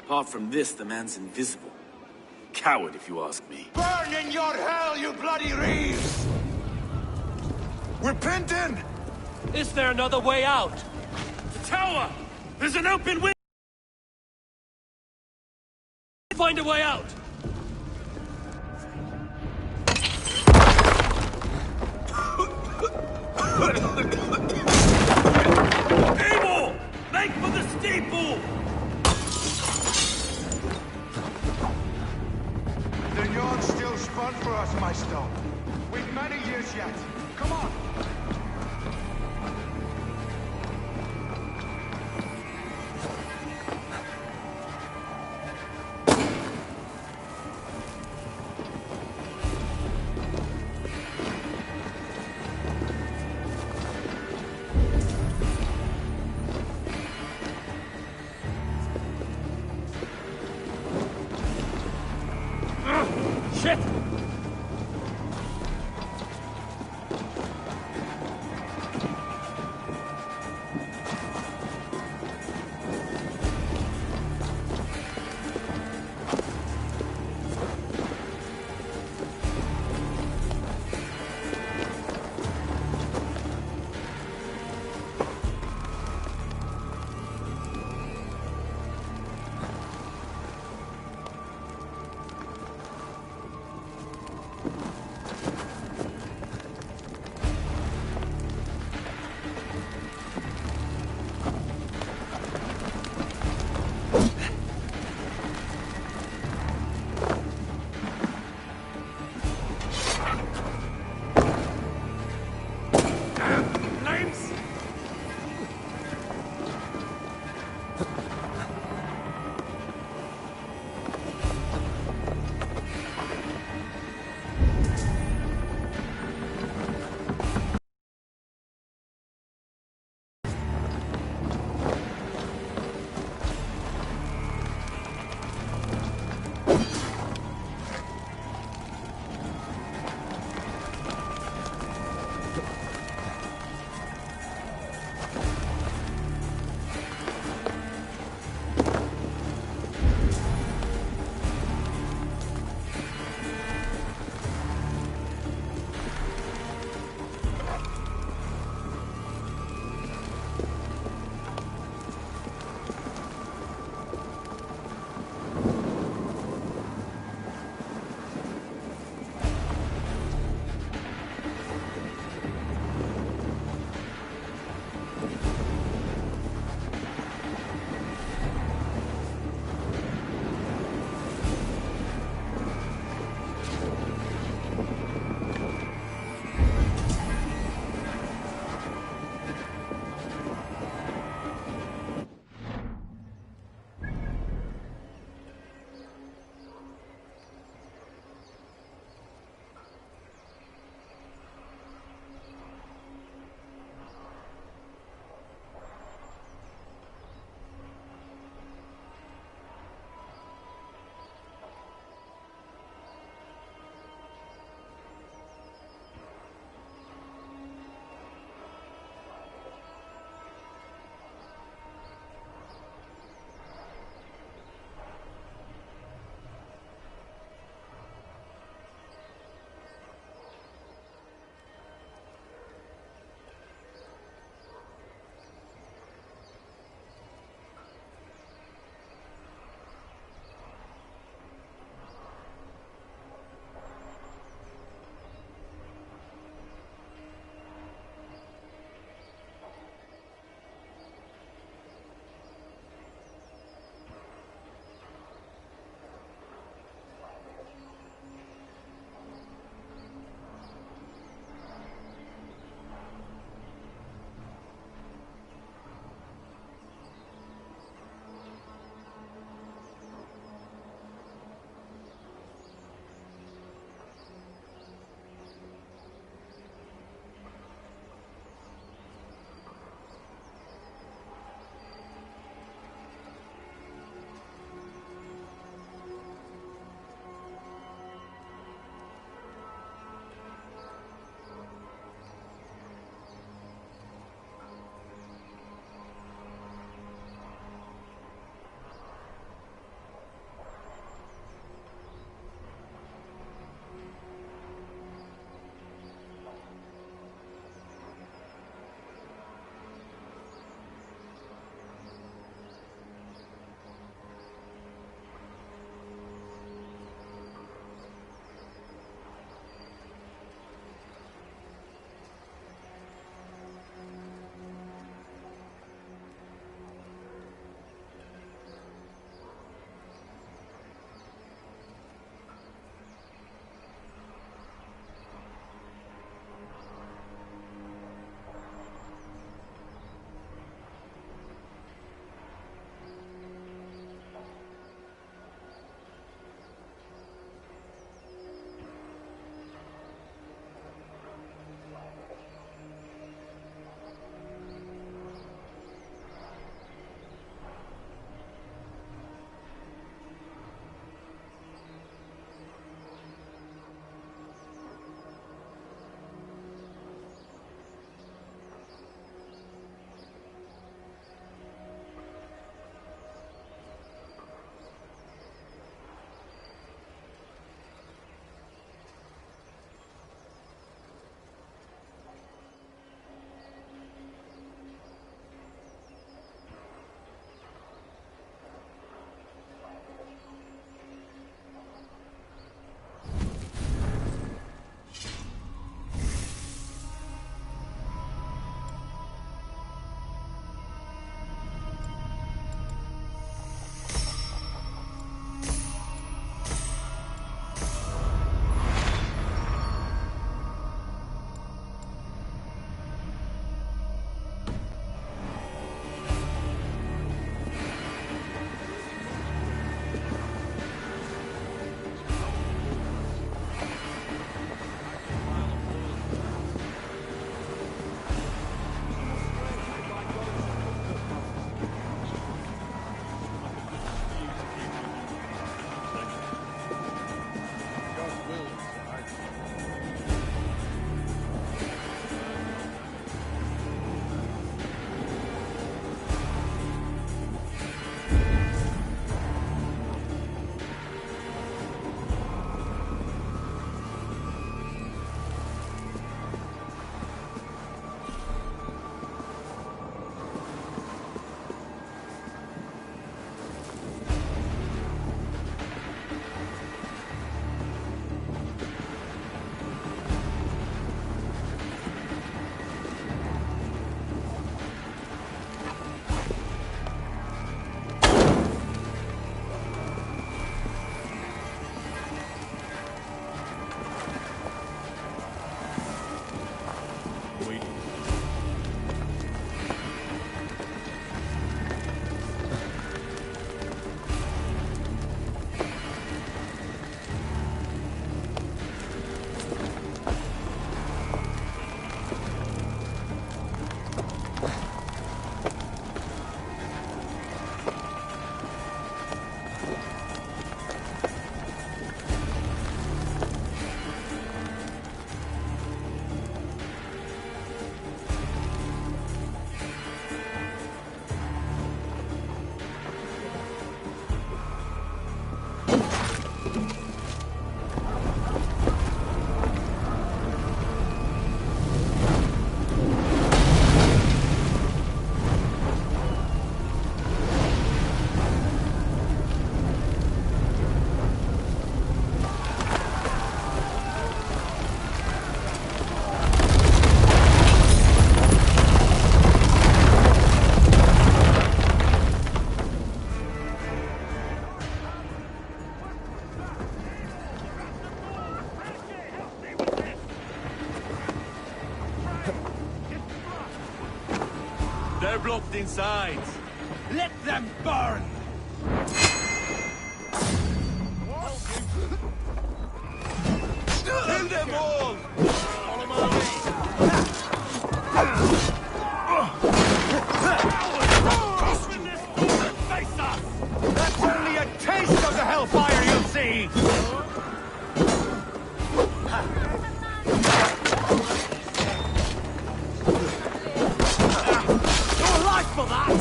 Apart from this, the man's invisible. Coward, if you ask me. Burn in your hell, you bloody reeves! We're pinned in! Is there another way out? The tower! There's an open window! Find a way out! Eivor! Make for the steeple! The yarn's still spun for us, my stone. We've many years yet. Come on! Shit! They're blocked inside. Let them burn! Kill them all! Follow my lead! Face us! That's only a taste of the hellfire you'll see! Your life for that!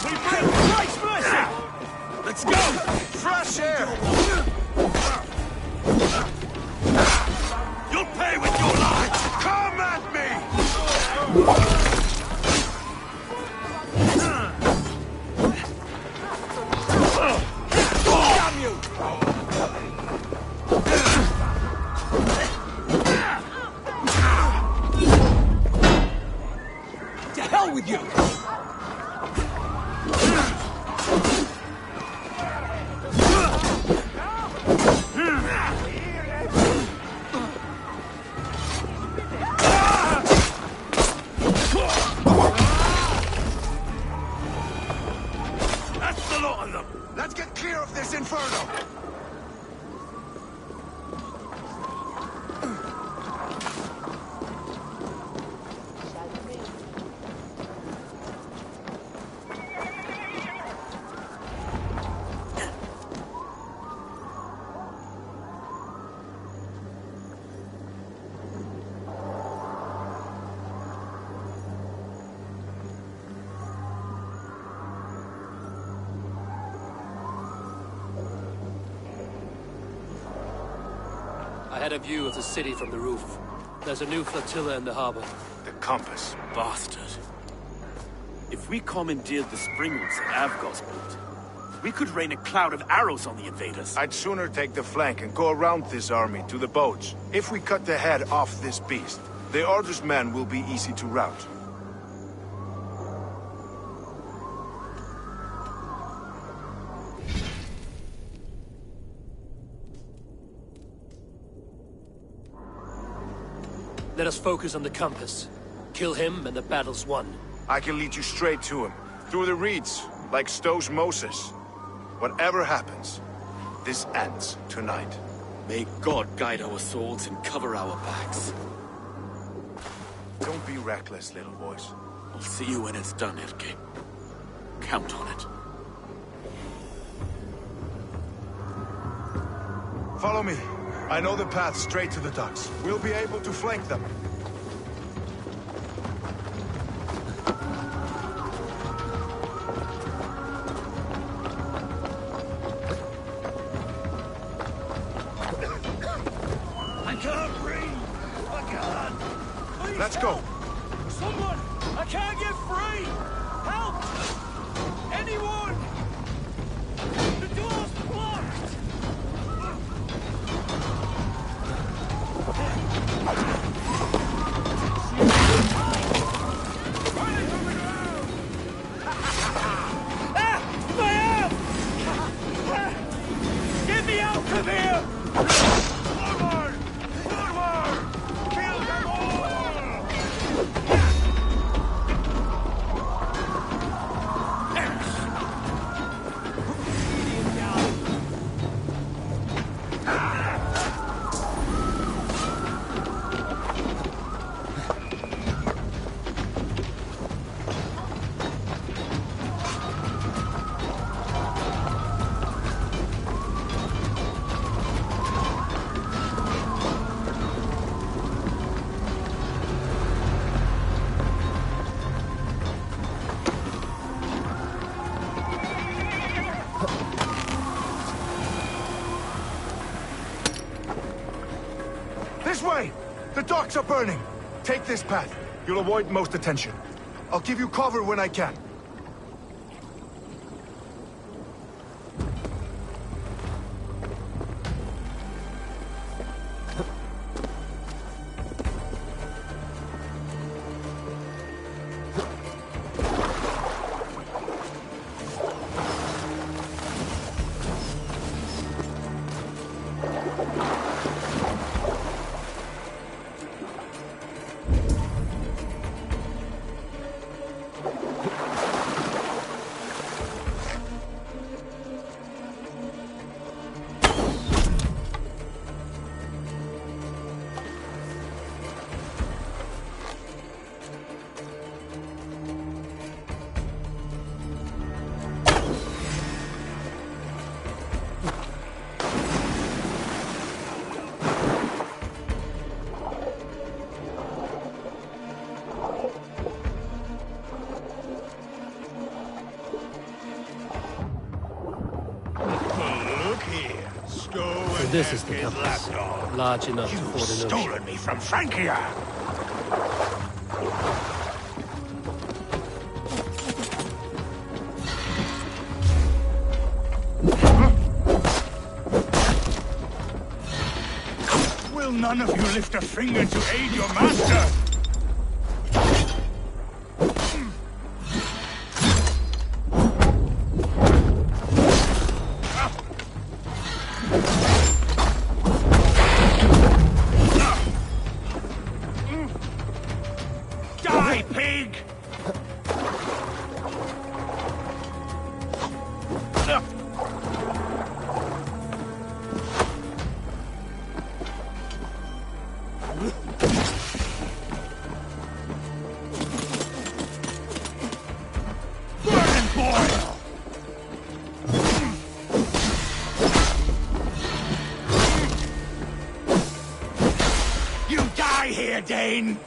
We bring Christ's mercy! Let's go! Fresh air! You'll pay with your life! Come at me! Damn you! To hell with you! That's the lot of them! Let's get clear of this inferno! I had a view of the city from the roof. There's a new flotilla in the harbor. The compass. Bastard. If we commandeered the springs that Avgos built, we could rain a cloud of arrows on the invaders. I'd sooner take the flank and go around this army to the boats. If we cut the head off this beast, the Order's men will be easy to rout. Let us focus on the compass. Kill him and the battle's won. I can lead you straight to him. Through the reeds, like Stowe's Moses. Whatever happens, this ends tonight. May God guide our swords and cover our backs. Don't be reckless, little boys. I'll see you when it's done, Erke. Count on it. Follow me. I know the path straight to the docks. We'll be able to flank them. I can't breathe! I can't! Please Let's help. go! Someone! I can't get free! Help! Anyone! The door's blocked! Ah! My arm! Get me out from here! Forward! Forward! Kill them all! This way! The docks are burning! Take this path. You'll avoid most attention. I'll give you cover when I can. This is the compass. Large enough to ford an ocean. Stolen me from Francia! Will none of you lift a finger to aid your master? Die, pig! Burn and boil! You die here, Dane!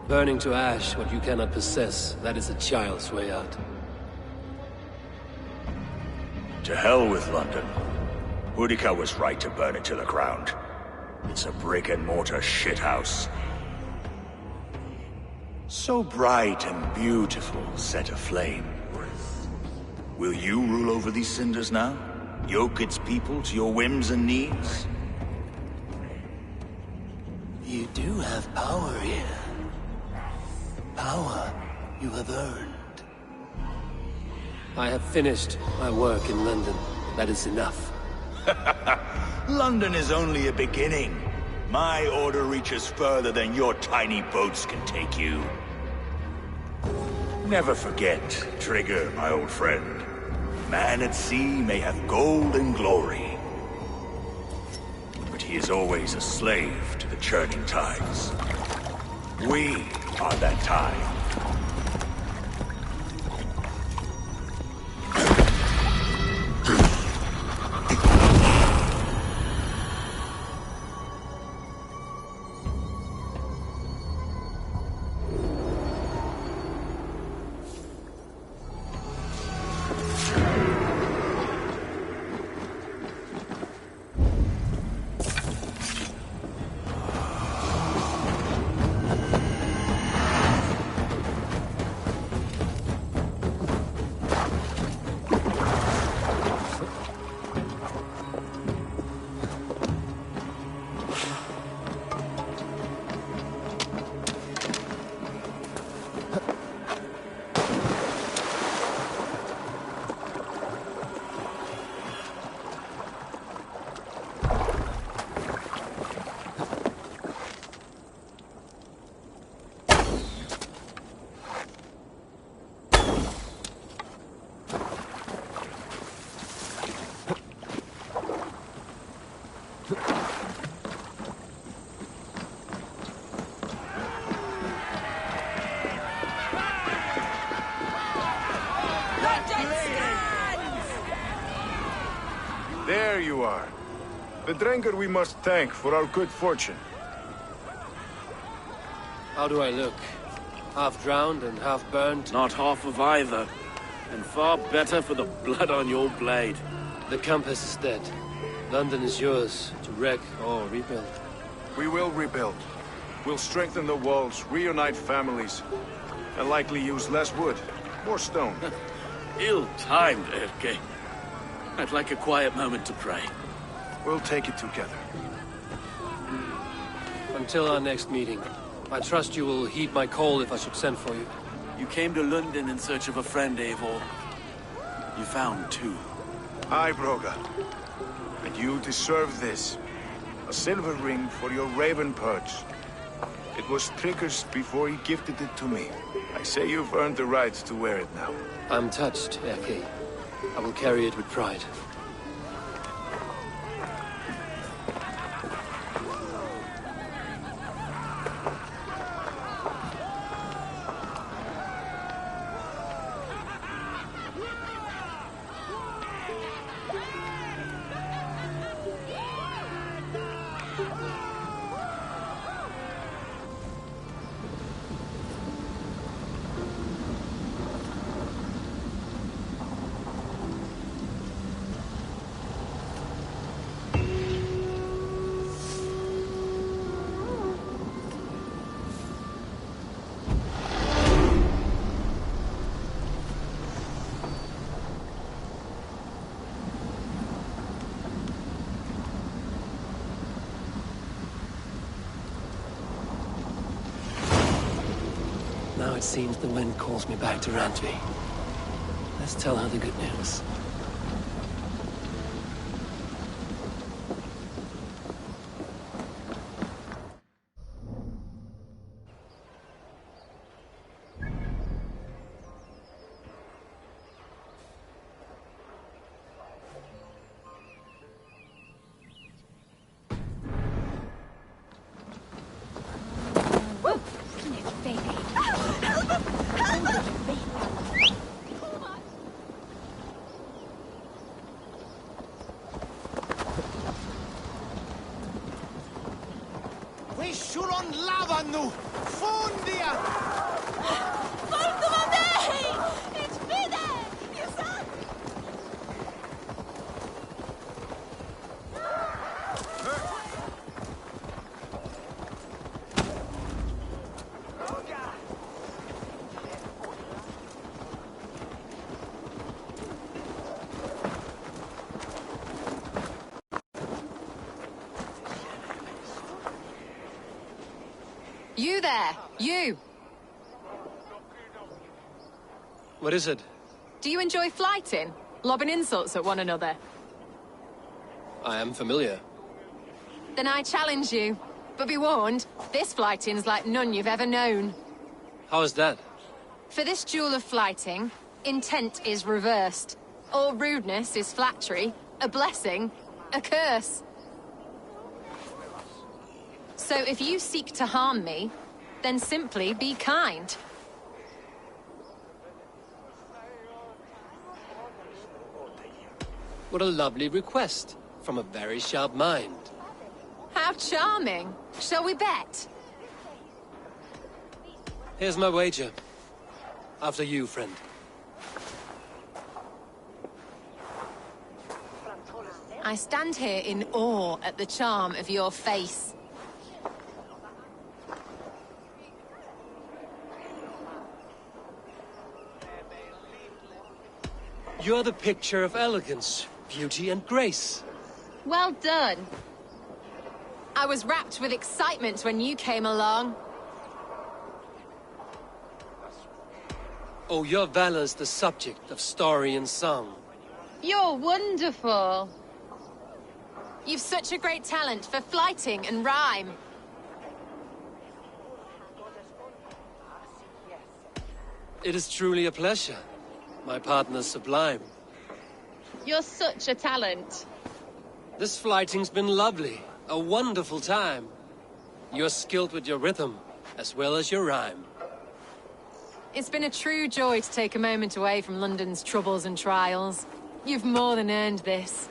Burning to ash what you cannot possess, that is a child's way out. To hell with London. Boudica was right to burn it to the ground. It's a brick-and-mortar shithouse. So bright and beautiful, set aflame. Will you rule over these cinders now? Yoke its people to your whims and needs? You do have power here. Power you have earned. I have finished my work in London. That is enough. London is only a beginning. My order reaches further than your tiny boats can take you. Never forget, Trigger, my old friend. Man at sea may have gold and glory, but he is always a slave to the churning tides. We are that tide. There you are. The drinker we must thank for our good fortune. How do I look? Half drowned and half burned? Not half of either. And far better for the blood on your blade. The compass is dead. London is yours, to wreck or rebuild. We will rebuild. We'll strengthen the walls, reunite families, and likely use less wood, more stone. Ill-timed, Erke. I'd like a quiet moment to pray. We'll take it together. Until our next meeting, I trust you will heed my call if I should send for you. You came to London in search of a friend, Eivor. You found two. Aye, Broga. And you deserve this. A silver ring for your raven perch. It was Trigger's before he gifted it to me. I say you've earned the right to wear it now. I'm touched, Eki. I will carry it with pride. Now it seems the wind calls me back to Randvi. Let's tell her the good news. We suron lava nu! Fondia! Voltova mig! Ett fide! You there! You! What is it? Do you enjoy flighting? Lobbing insults at one another? I am familiar. Then I challenge you. But be warned, this flighting's like none you've ever known. How is that? For this duel of flighting, intent is reversed. All rudeness is flattery, a blessing, a curse. So if you seek to harm me, then simply be kind. What a lovely request from a very sharp mind. How charming. Shall we bet? Here's my wager. After you, friend. I stand here in awe at the charm of your face. You're the picture of elegance, beauty, and grace. Well done. I was rapt with excitement when you came along. Oh, your valor's the subject of story and song. You're wonderful. You've such a great talent for flighting and rhyme. It is truly a pleasure. My partner's sublime. You're such a talent. This flighting's been lovely. A wonderful time. You're skilled with your rhythm, as well as your rhyme. It's been a true joy to take a moment away from London's troubles and trials. You've more than earned this.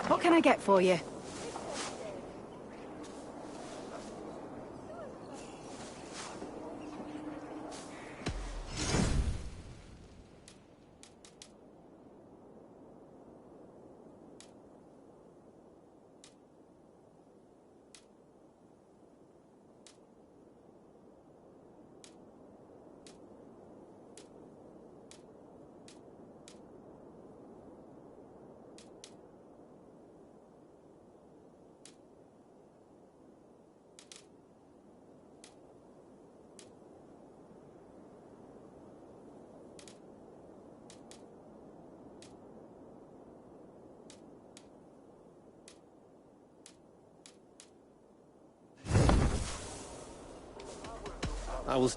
What can I get for you? I will...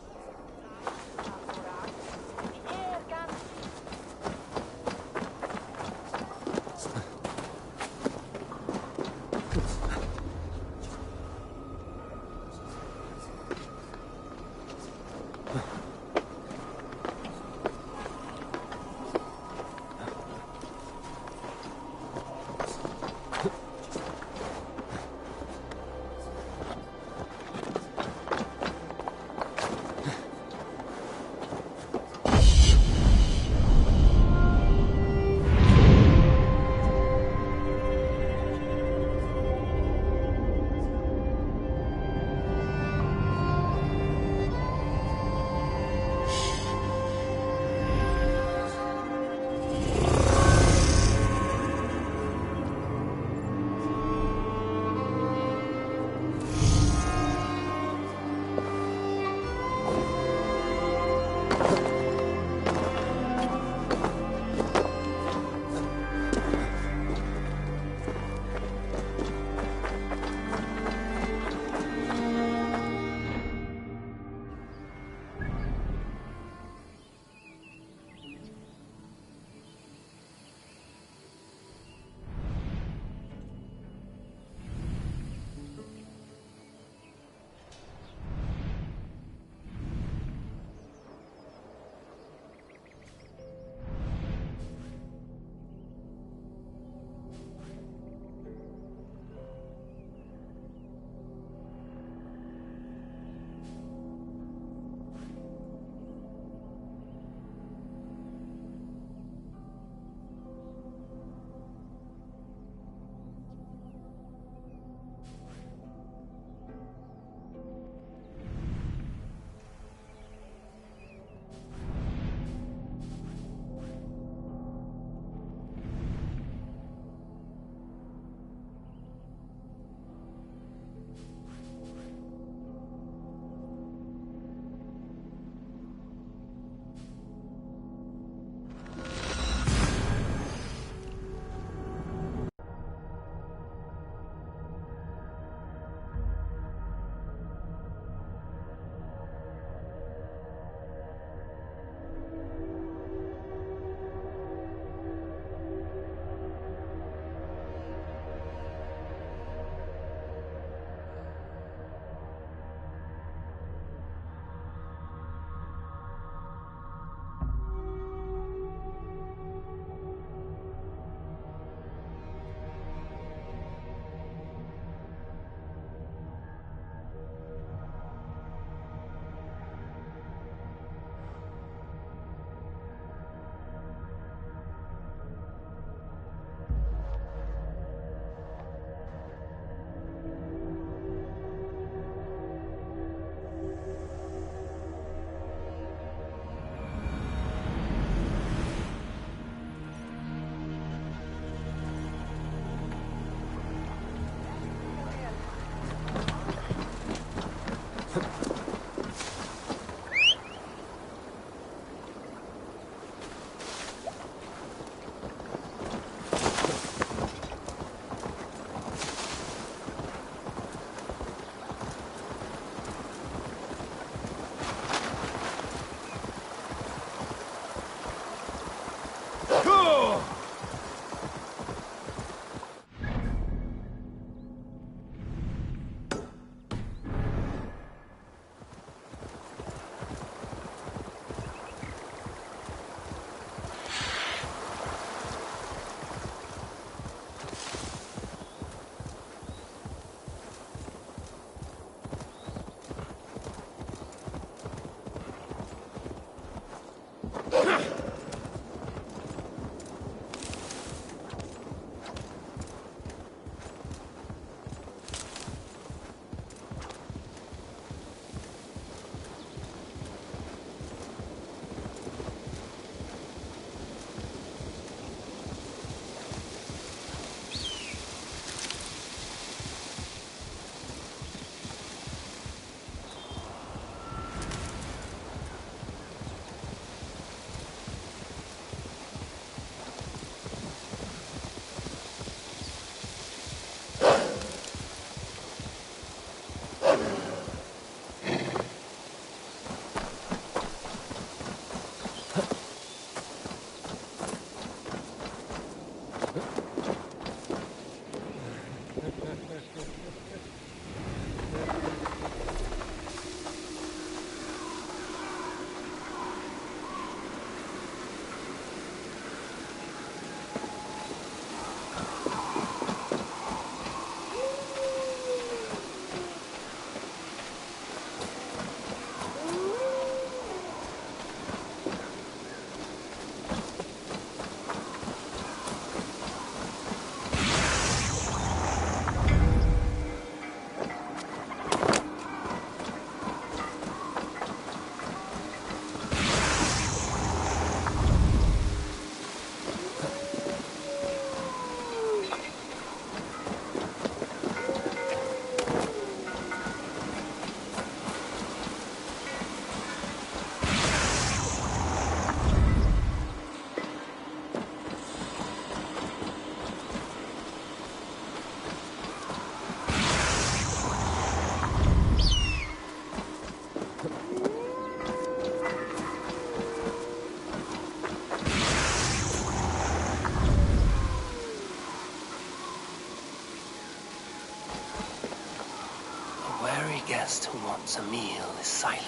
wants a meal is silent.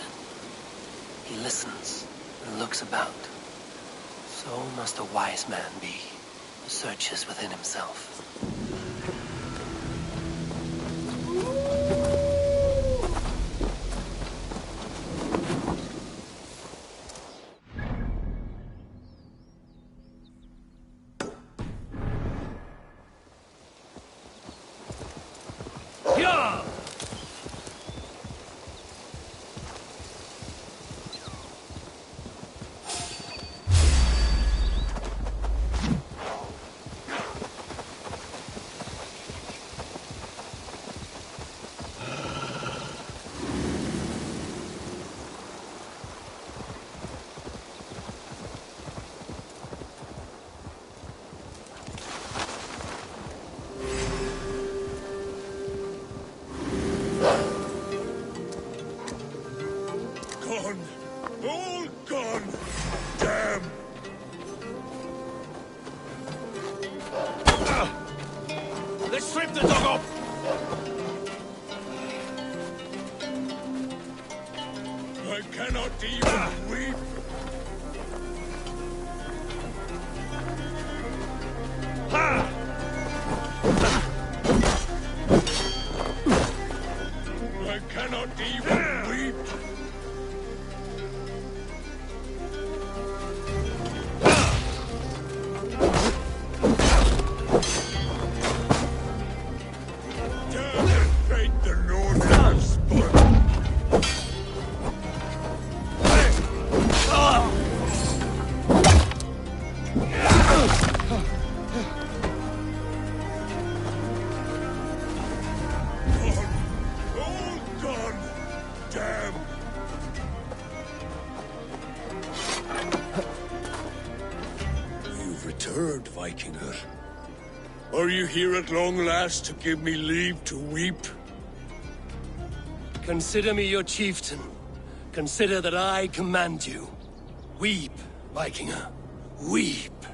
He listens and looks about. So must a wise man be, who searches within himself. Gone. All gone. Damn. Let's strip the dog off! I cannot even weep. I cannot even weep. Returned, Vikinger. Are you here at long last to give me leave to weep? Consider me your chieftain. Consider that I command you. Weep, Vikinger. Weep.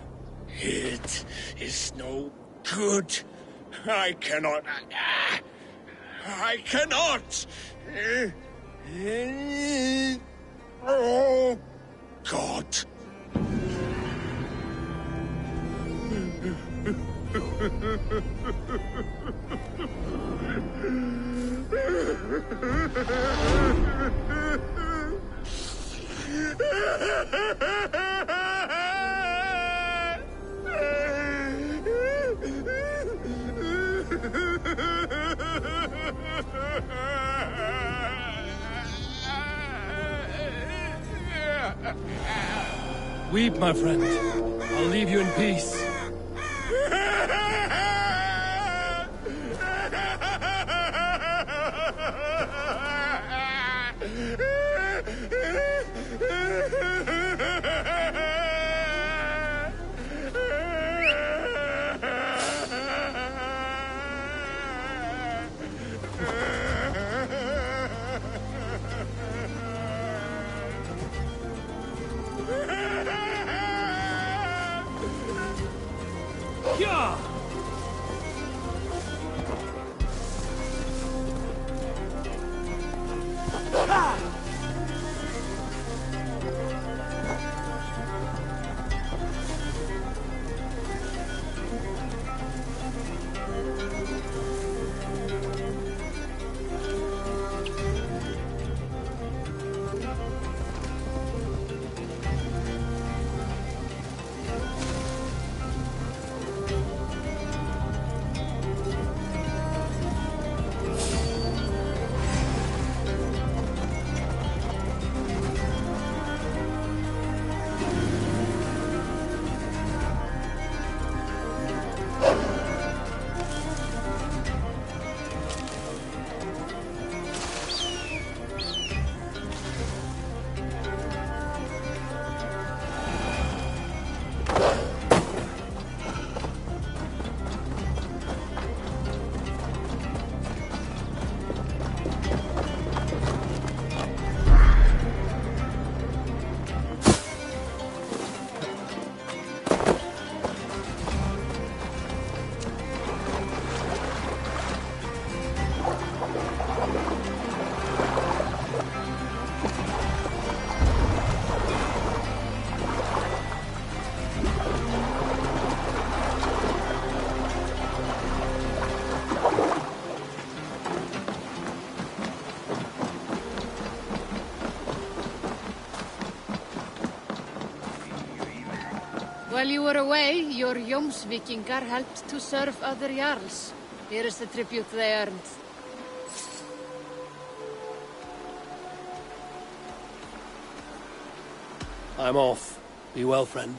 It is no good. I cannot. I cannot. Oh, God. Weep, my friend. I'll leave you in peace. Yeah! While you were away, your Jomsvikingar helped to serve other Jarls. Here is the tribute they earned. I'm off. Be well, friend.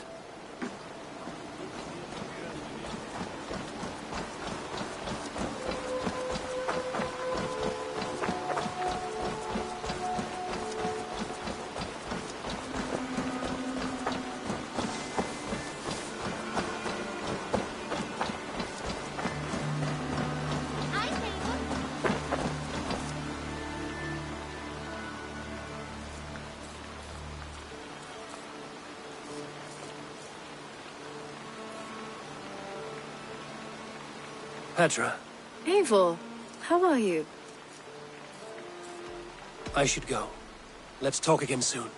Petra. Eivor, how are you? I should go. Let's talk again soon.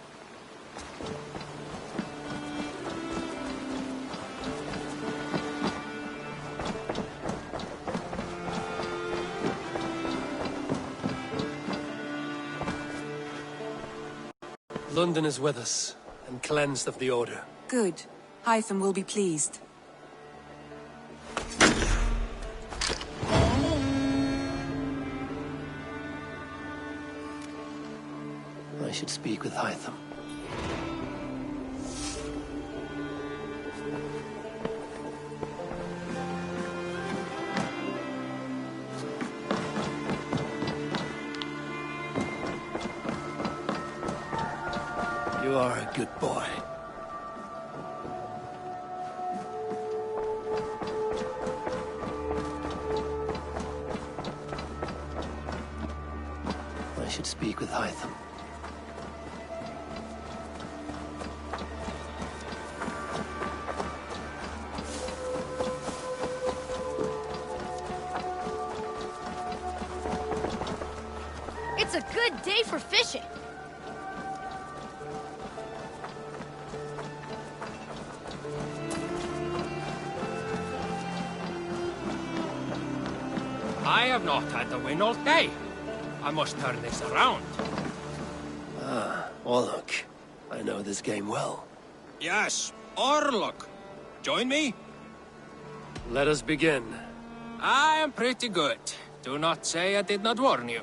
London is with us, and cleansed of the Order. Good. Hytham will be pleased. I should speak with Hytham. You are a good boy. I should speak with Hytham. It's a good day for fishing. I have not had the win all day. I must turn this around. Ah, Orlok. I know this game well. Yes, Orlok. Join me? Let us begin. I am pretty good. Do not say I did not warn you.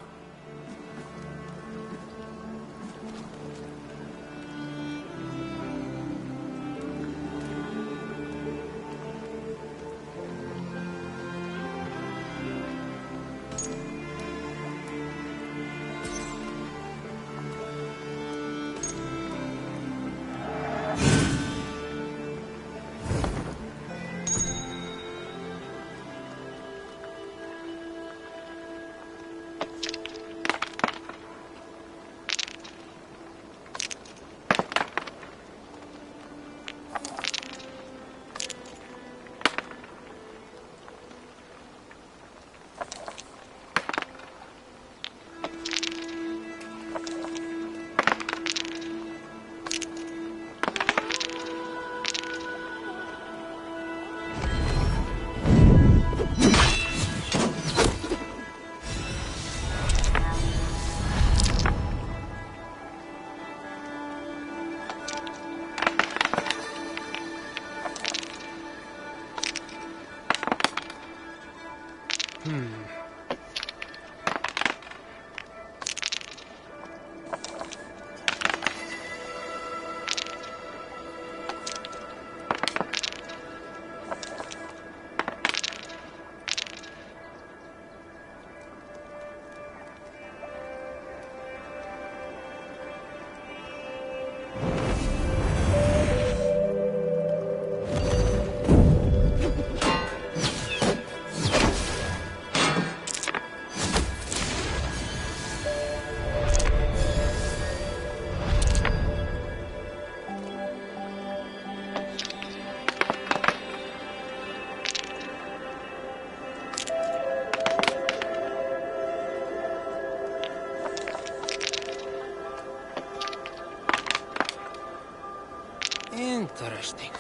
Interesting.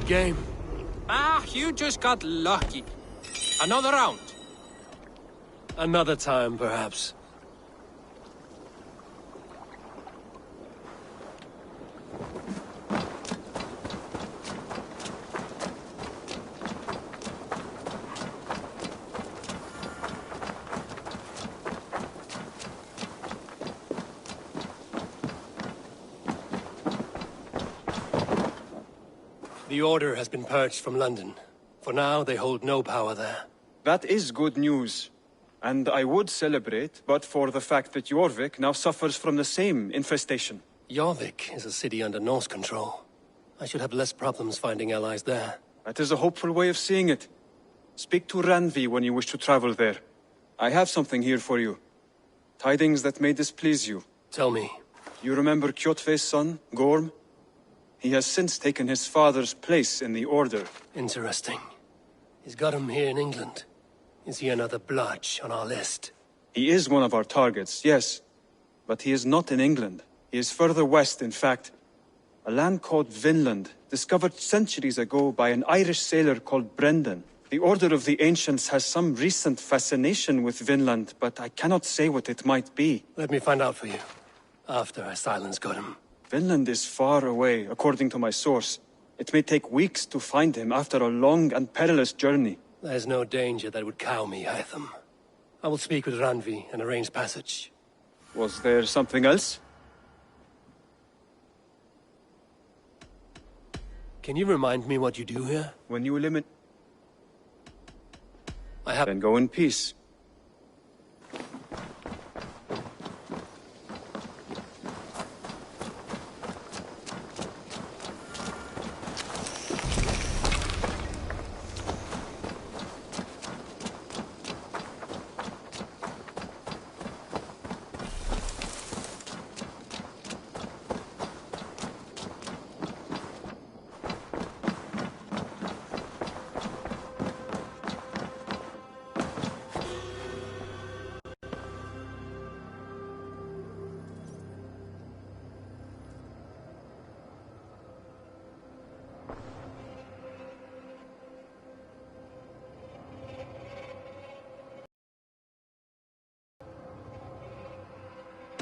Good game. Ah, you just got lucky. Another round. Another time, perhaps. The Order has been purged from London. For now, they hold no power there. That is good news. And I would celebrate, but for the fact that Jorvik now suffers from the same infestation. Jorvik is a city under Norse control. I should have less problems finding allies there. That is a hopeful way of seeing it. Speak to Ranvi when you wish to travel there. I have something here for you. Tidings that may displease you. Tell me. You remember Kjotve's son, Gorm? He has since taken his father's place in the Order. Interesting. He's got him here in England. Is he another blotch on our list? He is one of our targets, yes. But he is not in England. He is further west, in fact. A land called Vinland, discovered centuries ago by an Irish sailor called Brendan. The Order of the Ancients has some recent fascination with Vinland, but I cannot say what it might be. Let me find out for you. After I silence Godham. Vinland is far away, according to my source. It may take weeks to find him after a long and perilous journey. There's no danger that would cow me, Hytham. I will speak with Ranvi and arrange passage. Was there something else? Can you remind me what you do here? When you limit... I have... Then go in peace.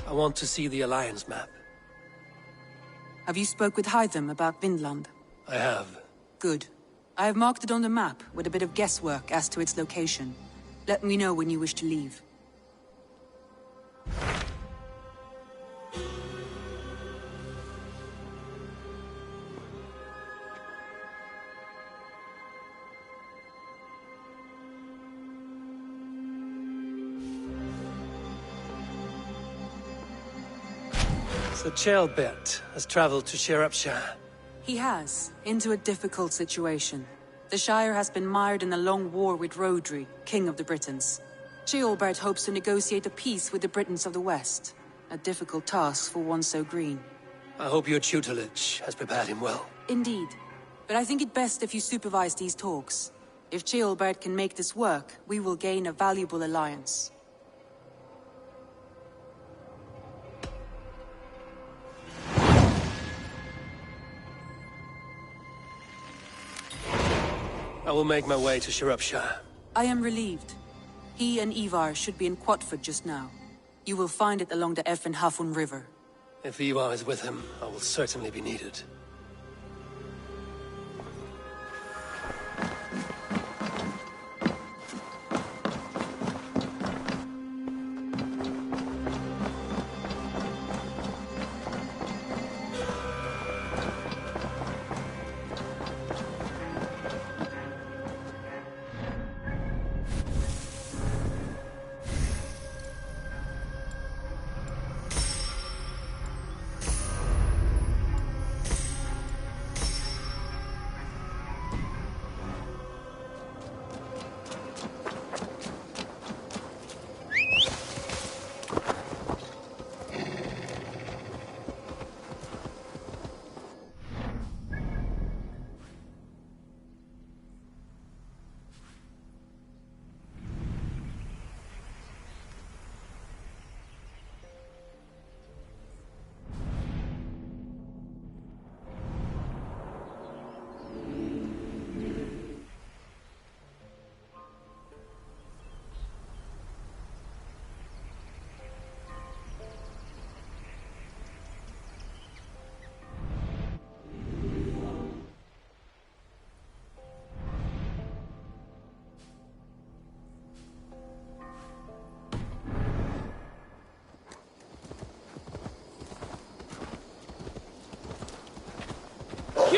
I want to see the Alliance map. Have you spoke with Hytham about Vinland? I have. Good. I have marked it on the map with a bit of guesswork as to its location. Let me know when you wish to leave. So Ceolbert has traveled to Shropshire. He has, into a difficult situation. The Shire has been mired in a long war with Rhodri, King of the Britons. Ceolbert hopes to negotiate a peace with the Britons of the West. A difficult task for one so green. I hope your tutelage has prepared him well. Indeed. But I think it best if you supervise these talks. If Ceolbert can make this work, we will gain a valuable alliance. I will make my way to Shropshire. I am relieved. He and Ivar should be in Quatford just now. You will find it along the Effen Hafun River. If Ivar is with him, I will certainly be needed.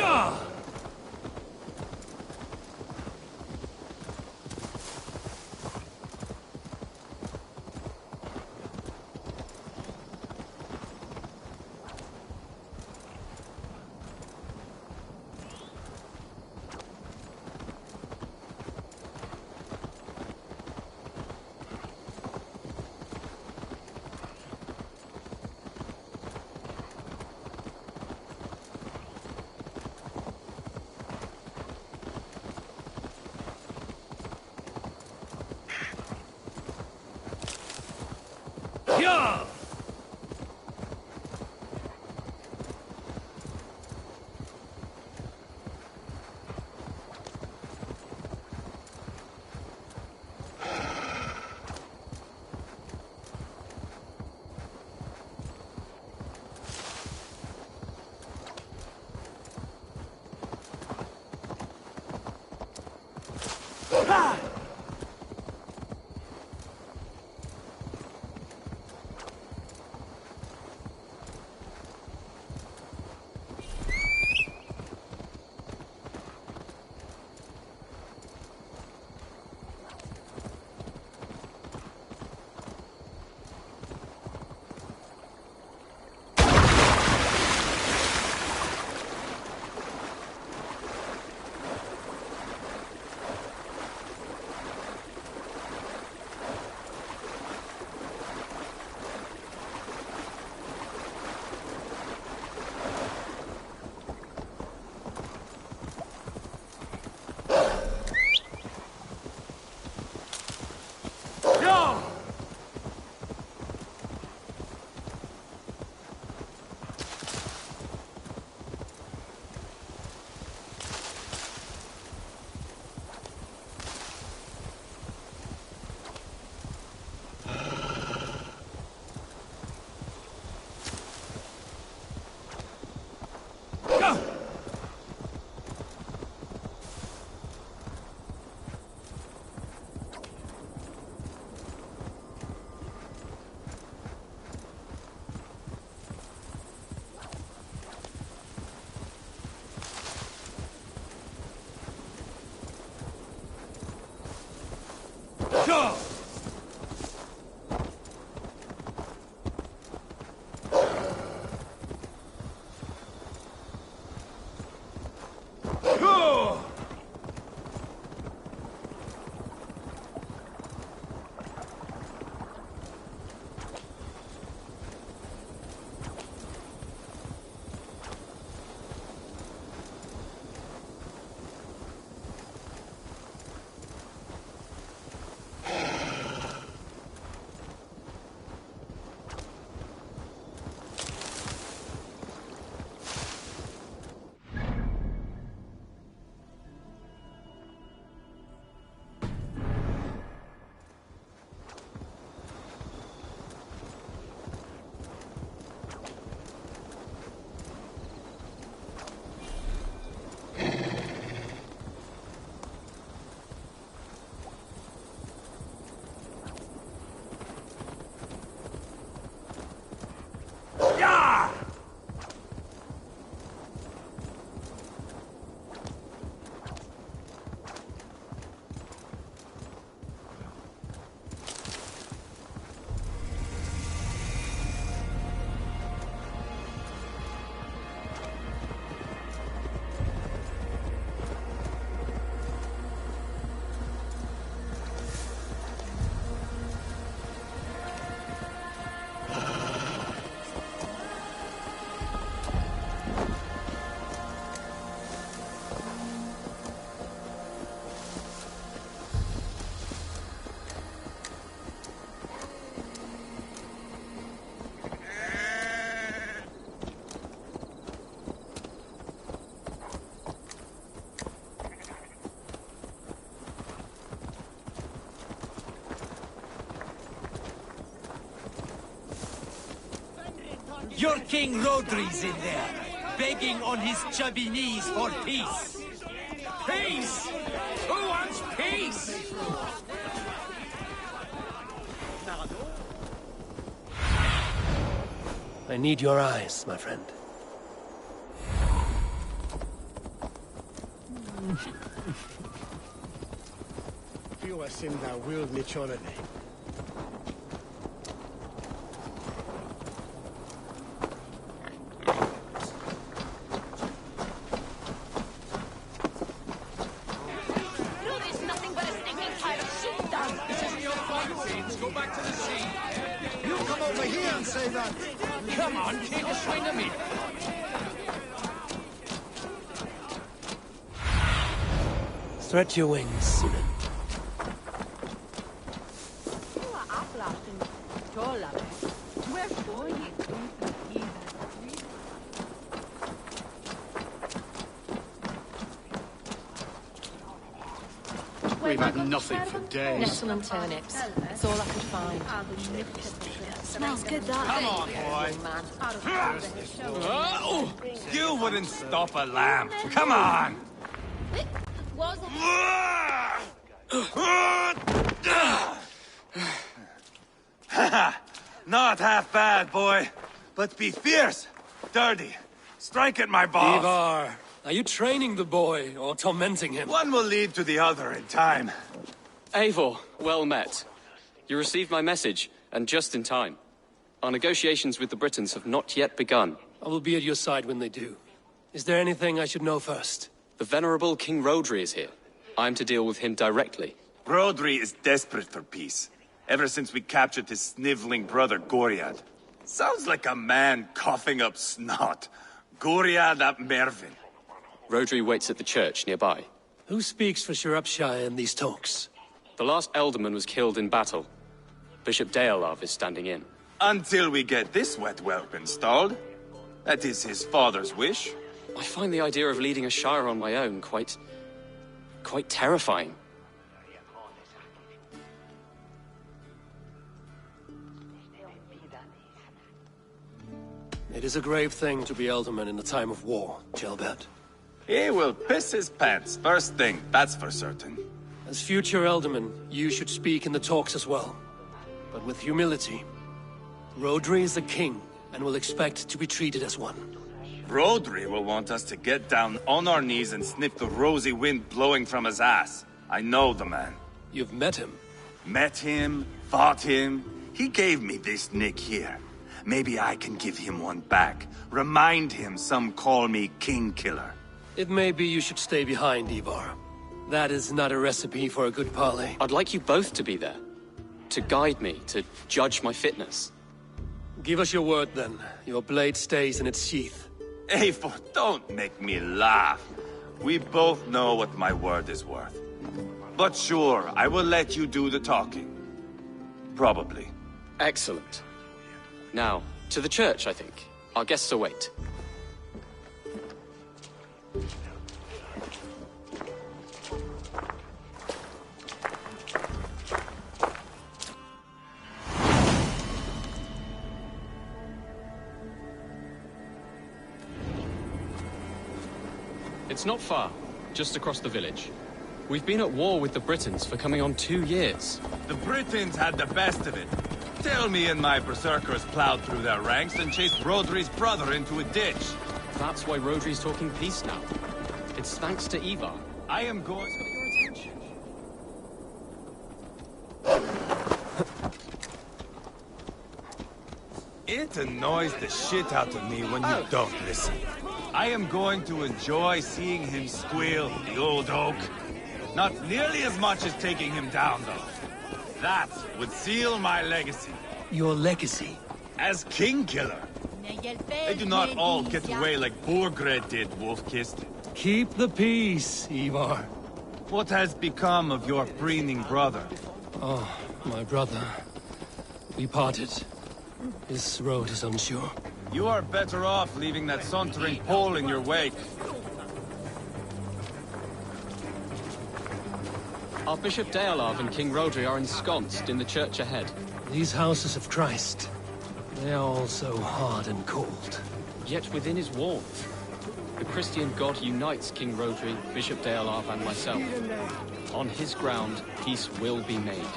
Yeah! Yeah! Go! Go! Your King Rodri's in there, begging on his chubby knees for peace. Peace! Who wants peace? I need your eyes, my friend. Fiuas in thou wild nichorene. Nothing but a stinking pile of shit done. This isn't your fight, Fiends. Go back to the sea. You come over here and say that. Come on, take a swing at me. Stretch your wings, seaman. We've had nothing for days. Nettle and turnips. That's all I could find. Smells good, that. Come on, boy. You wouldn't stop a lamb. Come on. Not half bad, boy. But be fierce, dirty. Strike at my balls. Ivar, are you training the boy or tormenting him? One will lead to the other in time. Eivor, well met. You received my message, and just in time. Our negotiations with the Britons have not yet begun. I will be at your side when they do. Is there anything I should know first? The venerable King Rodri is here. I'm to deal with him directly. Rodri is desperate for peace. Ever since we captured his sniveling brother, Goriad. Sounds like a man coughing up snot. Goriad ap Mervin. Rodri waits at the church nearby. Who speaks for Shropshire in these talks? The last alderman was killed in battle. Bishop Deolav is standing in. Until we get this wet whelp installed. That is his father's wish. I find the idea of leading a shire on my own quite terrifying. It is a grave thing to be alderman in a time of war, Gelbert. He will piss his pants first thing, that's for certain. As future alderman, you should speak in the talks as well. But with humility. Rodri is the king, and will expect to be treated as one. Rodri will want us to get down on our knees and sniff the rosy wind blowing from his ass. I know the man. You've met him? Met him, fought him. He gave me this nick here. Maybe I can give him one back. Remind him some call me King Killer. It may be you should stay behind, Ivar. That is not a recipe for a good parley. I'd like you both to be there. To guide me, to judge my fitness. Give us your word, then. Your blade stays in its sheath. Eivor, don't make me laugh. We both know what my word is worth. But sure, I will let you do the talking. Probably. Excellent. Now, to the church, I think. Our guests await. It's not far, just across the village. We've been at war with the Britons for coming on 2 years. The Britons had the best of it. Tell me and my berserkers plowed through their ranks and chased Rodri's brother into a ditch. That's why Rodri's talking peace now. It's thanks to Ivar. I am going... It annoys the shit out of me when you don't listen. I am going to enjoy seeing him squeal, the old oak. Not nearly as much as taking him down, though. That would seal my legacy. Your legacy? As King Killer. They do not all get away like Borgred did, Wolf-Kissed. Keep the peace, Ivar. What has become of your preening brother? Oh, my brother. We parted. His road is unsure. You are better off leaving that sauntering Pole in your wake. Our Bishop Deolav and King Rodri are ensconced in the church ahead. These houses of Christ, they are all so hard and cold. Yet within his warmth, the Christian God unites King Rodri, Bishop Deolav, and myself. On his ground, peace will be made.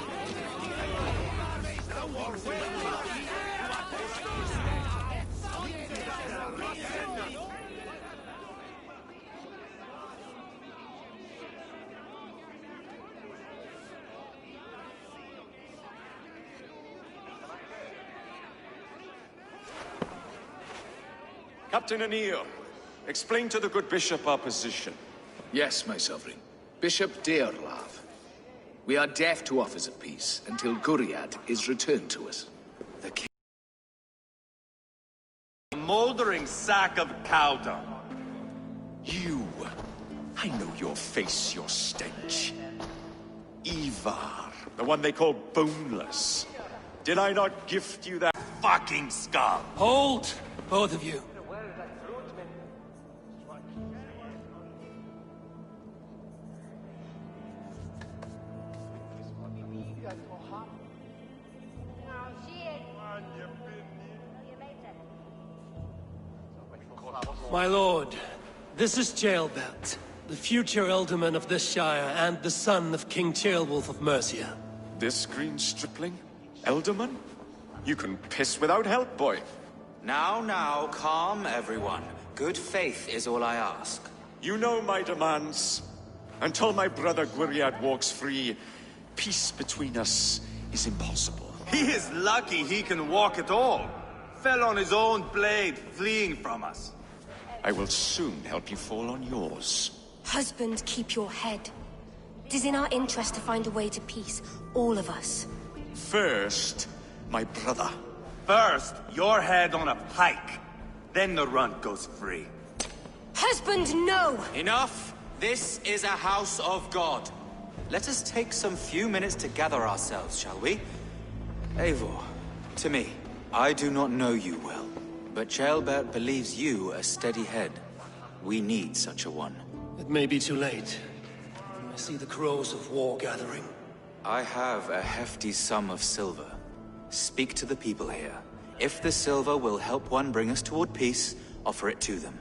Captain Anil, explain to the good bishop our position. Yes, my sovereign. Bishop Deorlav. We are deaf to offers of peace until Guriad is returned to us. The king... A moldering sack of cow dung. You. I know your face, your stench. Ivar, the one they call boneless. Did I not gift you that fucking skull? Hold, both of you. My lord, this is Jailbelt, the future Elderman of this Shire and the son of King Ceolwulf of Mercia. This green stripling? Elderman? You can piss without help, boy. Now, calm everyone. Good faith is all I ask. You know my demands. Until my brother Gwiriad walks free, peace between us is impossible. He is lucky he can walk at all. Fell on his own blade, fleeing from us. I will soon help you fall on yours. Husband, keep your head. It is in our interest to find a way to peace, all of us. First, my brother. First, your head on a pike. Then the runt goes free. Husband, no! Enough! This is a house of God. Let us take some few minutes to gather ourselves, shall we? Eivor, to me, I do not know you well, but Ceolbert believes you a steady head. We need such a one. It may be too late. I see the crows of war gathering. I have a hefty sum of silver. Speak to the people here. If the silver will help one bring us toward peace, offer it to them.